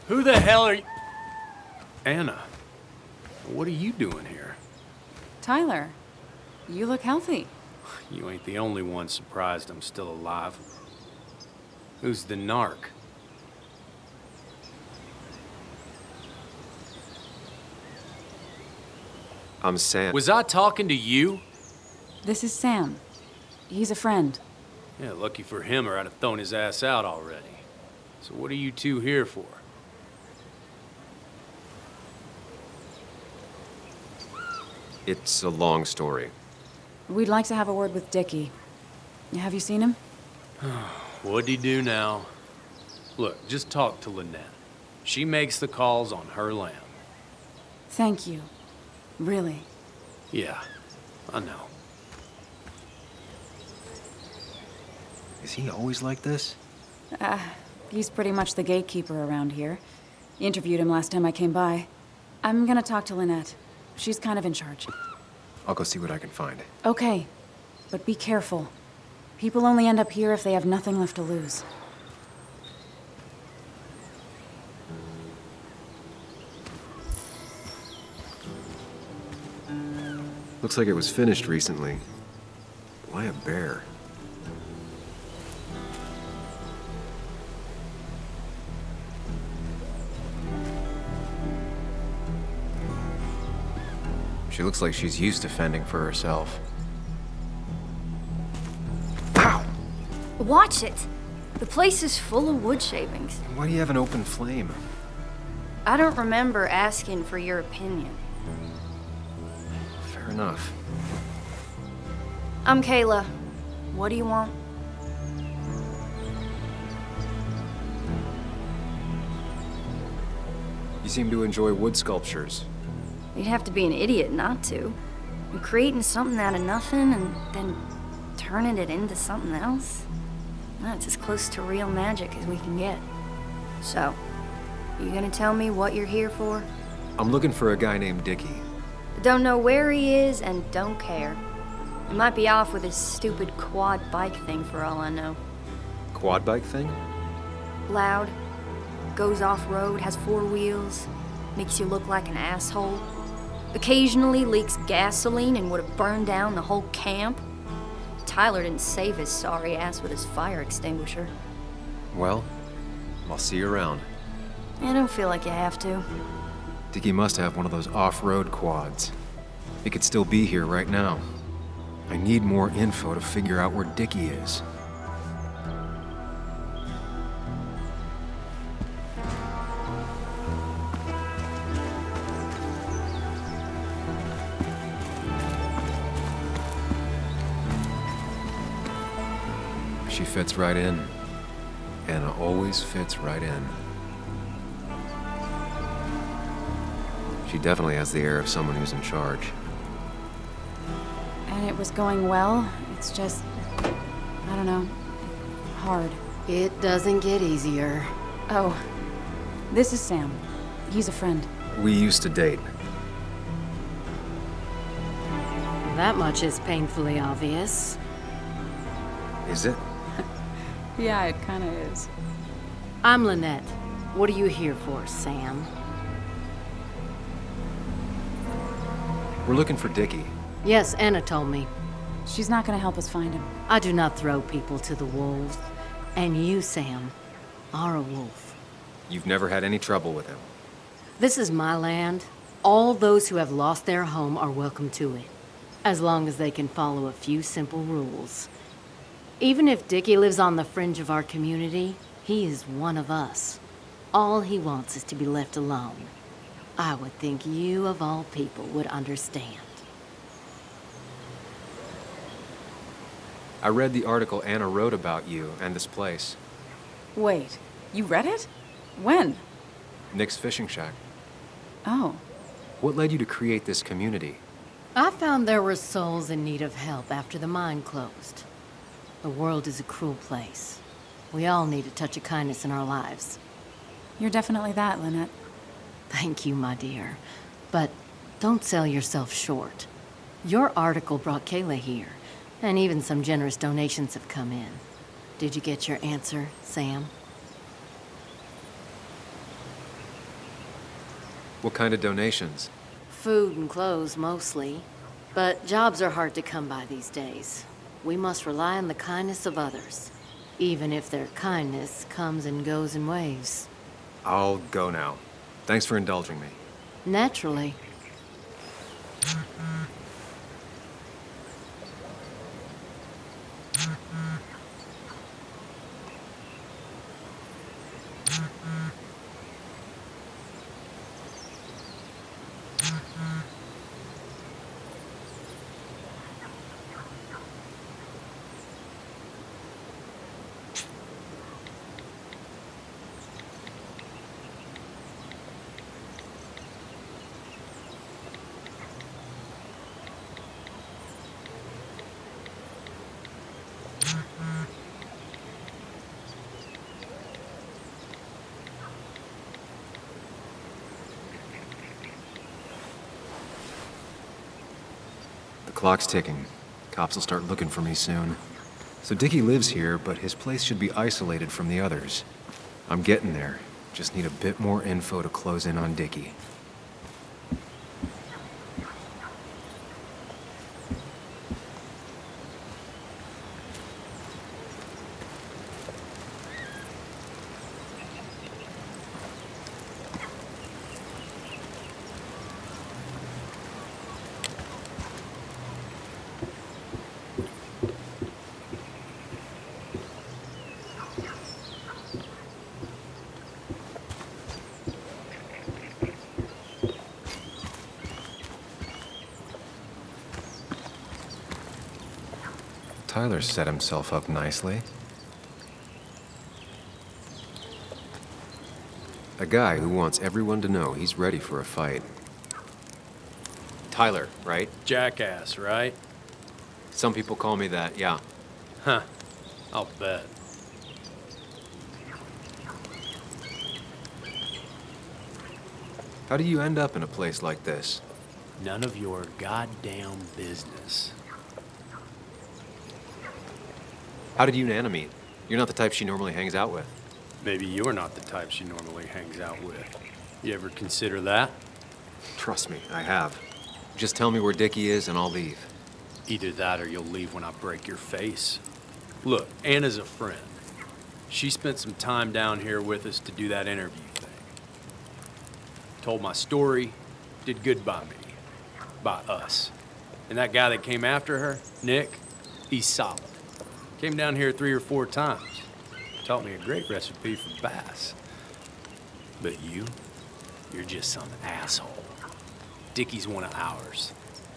Who the hell are you? Anna, what are you doing here? Tyler, you look healthy. You ain't the only one surprised I'm still alive. Who's the narc? I'm Sam. Was I talking to you? This is Sam. He's a friend. Yeah, lucky for him or I'd have thrown his ass out already. So what are you two here for? It's a long story. We'd like to have a word with Dickie. Have you seen him? What'd he do now? Look, just talk to Lynette. She makes the calls on her land. Thank you. Really. Yeah, I know. Is he always like this? He's pretty much the gatekeeper around here. Interviewed him last time I came by. I'm gonna talk to Lynette. She's kind of in charge. I'll go see what I can find. Okay, but be careful. People only end up here if they have nothing left to lose. Looks like it was finished recently. Why a bear? She looks like she's used to fending for herself. Ow! Watch it! The place is full of wood shavings. Why do you have an open flame? I don't remember asking for your opinion. Fair enough. I'm Kayla. What do you want? You seem to enjoy wood sculptures. You'd have to be an idiot not to. You're creating something out of nothing and then turning it into something else? That's as close to real magic as we can get. So, you gonna tell me what you're here for? I'm looking for a guy named Dickie. Don't know where he is and don't care. He might be off with his stupid quad bike thing for all I know. Quad bike thing? Loud, goes off-road, has 4 wheels, makes you look like an asshole. Occasionally leaks gasoline and would have burned down the whole camp. Tyler didn't save his sorry ass with his fire extinguisher. Well, I'll see you around. I don't feel like you have to. Dickie must have one of those off-road quads. He could still be here right now. I need more info to figure out where Dickie is. She fits right in. Anna always fits right in. She definitely has the air of someone who's in charge. And it was going well. It's just, I don't know, hard. It doesn't get easier. Oh, This is Sam. He's a friend. We used to date. That much is painfully obvious. Is it? Yeah, it kinda is. I'm Lynette. What are you here for, Sam? We're looking for Dickie. Yes, Anna told me. She's not gonna help us find him. I do not throw people to the wolves. And you, Sam, are a wolf. You've never had any trouble with him. This is my land. All those who have lost their home are welcome to it, as long as they can follow a few simple rules. Even if Dickie lives on the fringe of our community, he is one of us. All he wants is to be left alone. I would think you, of all people, would understand. I read the article Anna wrote about you and this place. Wait, you read it? When? Nick's Fishing Shack. Oh. What led you to create this community? I found there were souls in need of help after the mine closed. The world is a cruel place. We all need a touch of kindness in our lives. You're definitely that, Lynette. Thank you, my dear. But don't sell yourself short. Your article brought Kayla here, and even some generous donations have come in. Did you get your answer, Sam? What kind of donations? Food and clothes, mostly. But jobs are hard to come by these days. We must rely on the kindness of others, even if their kindness comes and goes in waves. I'll go now. Thanks for indulging me. Naturally. The clock's ticking. Cops will start looking for me soon. So Dickie lives here, but his place should be isolated from the others. I'm getting there. Just need a bit more info to close in on Dickie. Tyler set himself up nicely. A guy who wants everyone to know he's ready for a fight. Tyler, right? Jackass, right? Some people call me that, yeah. Huh. I'll bet. How do you end up in a place like this? None of your goddamn business. How did you and Anna meet? You're not the type she normally hangs out with. Maybe you're not the type she normally hangs out with. You ever consider that? Trust me, I have. Just tell me where Dickie is and I'll leave. Either that or you'll leave when I break your face. Look, Anna's a friend. She spent some time down here with us to do that interview thing. Told my story, did good by me. By us. And that guy that came after her, Nick, he's solid. Came down here 3 or 4 times. Taught me a great recipe for bass. But you're just some asshole. Dickie's one of ours.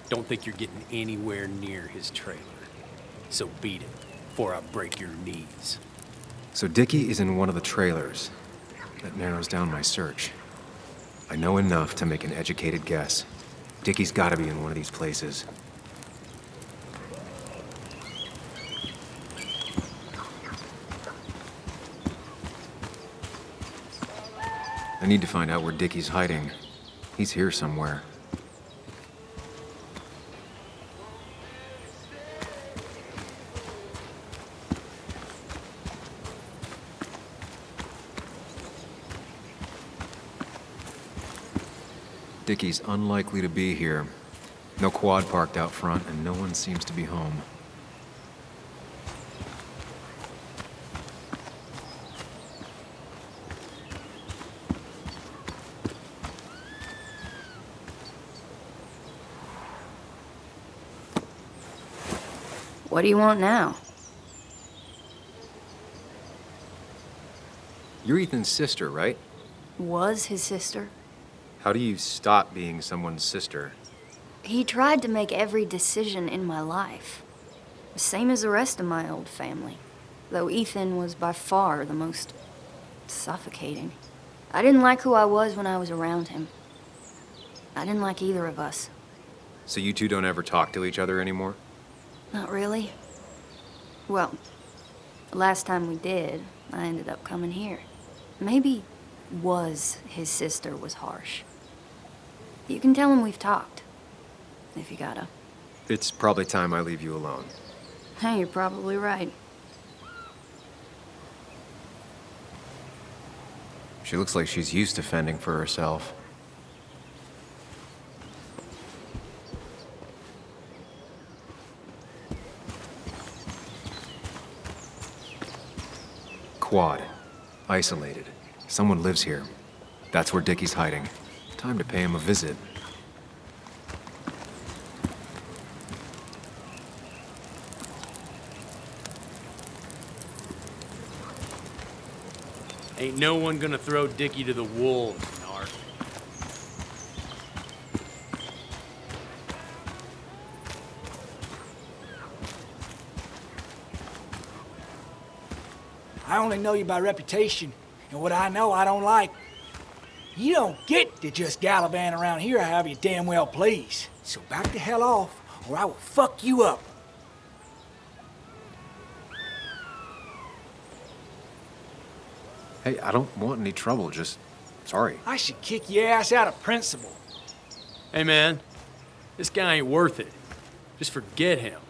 Don't think you're getting anywhere near his trailer. So beat it before I break your knees. So Dickie is in one of the trailers. That narrows down my search. I know enough to make an educated guess. Dickie's gotta be in one of these places. I need to find out where Dickie's hiding. He's here somewhere. Dickie's unlikely to be here. No quad parked out front, and no one seems to be home. What do you want now? You're Ethan's sister, right? Was his sister. How do you stop being someone's sister? He tried to make every decision in my life. The same as the rest of my old family. Though Ethan was by far the most suffocating. I didn't like who I was when I was around him. I didn't like either of us. So you two don't ever talk to each other anymore? Not really. Well, the last time we did, I ended up coming here. Maybe was his sister was harsh. You can tell him we've talked, if you gotta. It's probably time I leave you alone. Hey, you're probably right. She looks like she's used to fending for herself. Quad. Isolated. Someone lives here. That's where Dickie's hiding. Time to pay him a visit. Ain't no one gonna throw Dickie to the wolves, Narc. I only know you by reputation, and what I know I don't like. You don't get to just gallivant around here however you damn well please. So back the hell off, or I will fuck you up. Hey, I don't want any trouble, just... sorry. I should kick your ass out of principle. Hey, man, this guy ain't worth it. Just forget him.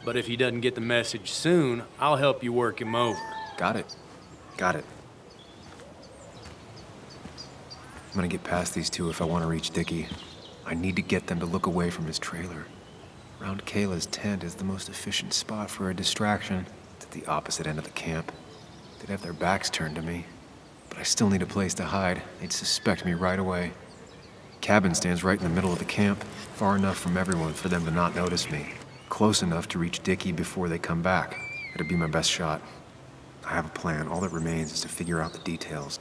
But if he doesn't get the message soon, I'll help you work him over. Got it. Got it. I'm gonna get past these two if I want to reach Dickie. I need to get them to look away from his trailer. Around Kayla's tent is the most efficient spot for a distraction. It's at the opposite end of the camp. They'd have their backs turned to me, but I still need a place to hide. They'd suspect me right away. Cabin stands right in the middle of the camp, far enough from everyone for them to not notice me. Close enough to reach Dickie before they come back. It'd be my best shot. I have a plan. All that remains is to figure out the details.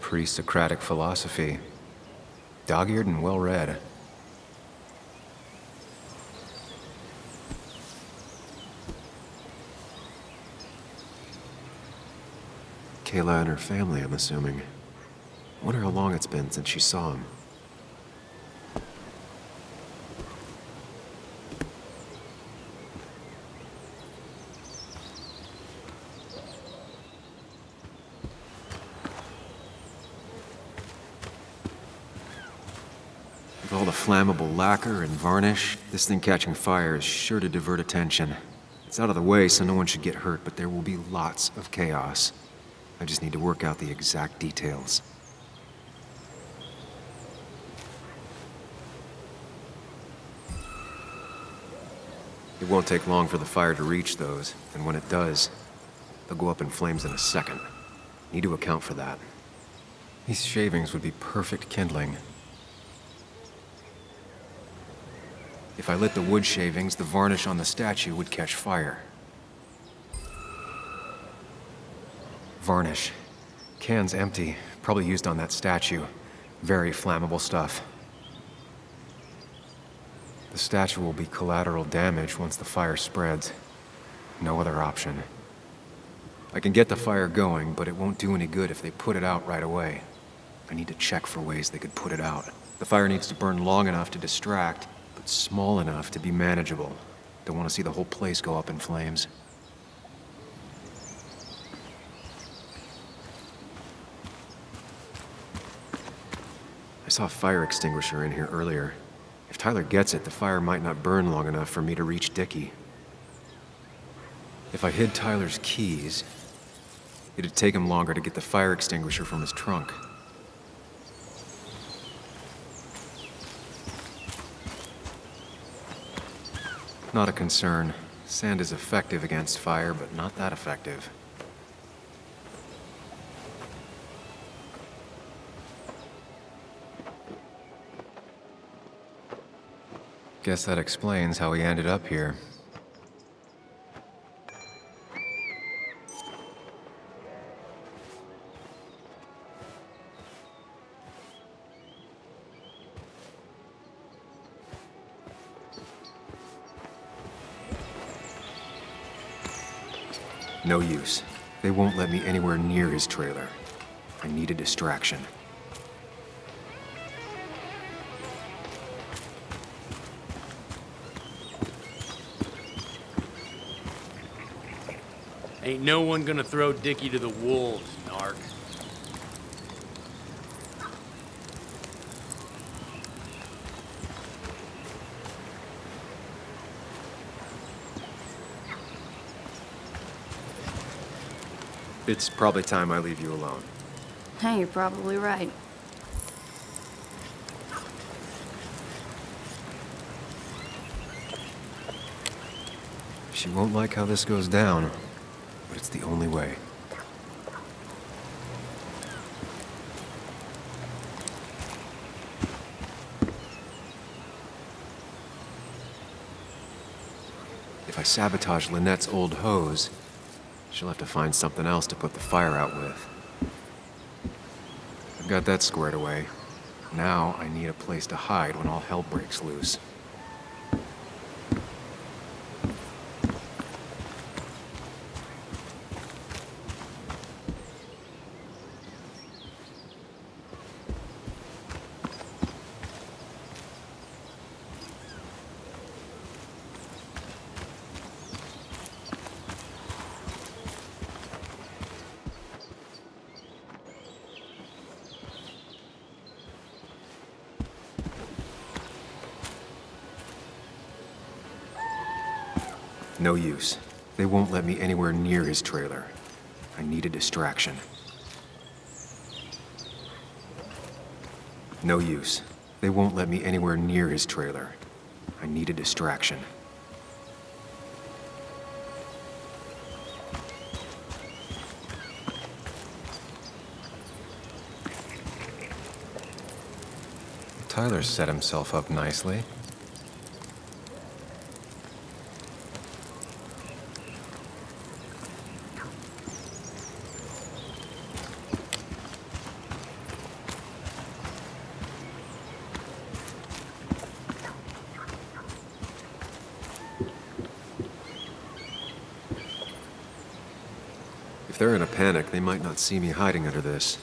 Pre-Socratic philosophy. Dog-eared and well-read. Kayla and her family, I'm assuming. I wonder how long it's been since she saw him. With all the flammable lacquer and varnish, this thing catching fire is sure to divert attention. It's out of the way, so no one should get hurt, but there will be lots of chaos. I just need to work out the exact details. It won't take long for the fire to reach those, and when it does, they'll go up in flames in a second. Need to account for that. These shavings would be perfect kindling. If I lit the wood shavings, the varnish on the statue would catch fire. Varnish. Can's empty. Probably used on that statue. Very flammable stuff. The statue will be collateral damage once the fire spreads. No other option. I can get the fire going, but it won't do any good if they put it out right away. I need to check for ways they could put it out. The fire needs to burn long enough to distract, but small enough to be manageable. Don't want to see the whole place go up in flames. I saw a fire extinguisher in here earlier. If Tyler gets it, the fire might not burn long enough for me to reach Dickie. If I hid Tyler's keys, it'd take him longer to get the fire extinguisher from his trunk. Not a concern. Sand is effective against fire, but not that effective. Guess that explains how he ended up here. No use. They won't let me anywhere near his trailer. I need a distraction. Ain't no one gonna throw Dickie to the wolves, narc. It's probably time I leave you alone. Hey, you're probably right. She won't like how this goes down, but it's the only way. If I sabotage Lynette's old hose, she'll have to find something else to put the fire out with. I've got that squared away. Now I need a place to hide when all hell breaks loose. No use. They won't let me anywhere near his trailer. I need a distraction. No use. They won't let me anywhere near his trailer. I need a distraction. Tyler set himself up nicely. If they're in a panic, they might not see me hiding under this.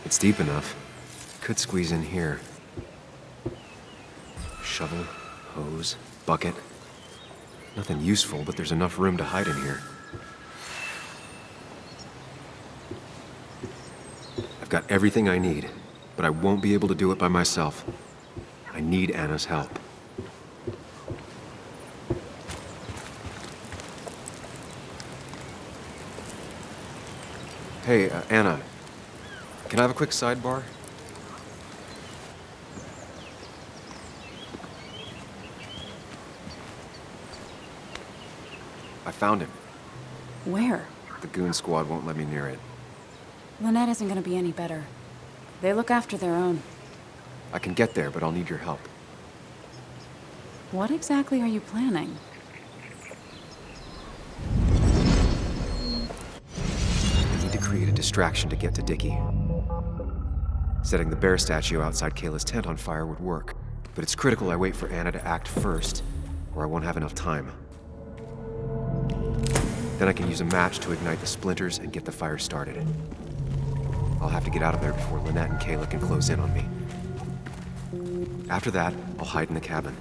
It's deep enough. Could squeeze in here. Shovel, hose, bucket. Nothing useful, but there's enough room to hide in here. I've got everything I need, but I won't be able to do it by myself. I need Anna's help. Hey, Anna, can I have a quick sidebar? I found him. Where? The goon squad won't let me near it. Lynette isn't gonna be any better. They look after their own. I can get there, but I'll need your help. What exactly are you planning? I need to create a distraction to get to Dickie. Setting the bear statue outside Kayla's tent on fire would work, but it's critical I wait for Anna to act first, or I won't have enough time. Then I can use a match to ignite the splinters and get the fire started. I'll have to get out of there before Lynette and Kayla can close in on me. After that, I'll hide in the cabin.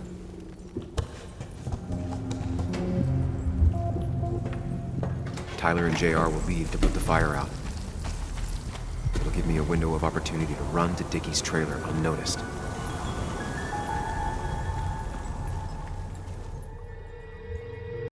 Tyler and JR will leave to put the fire out. It'll give me a window of opportunity to run to Dickie's trailer unnoticed.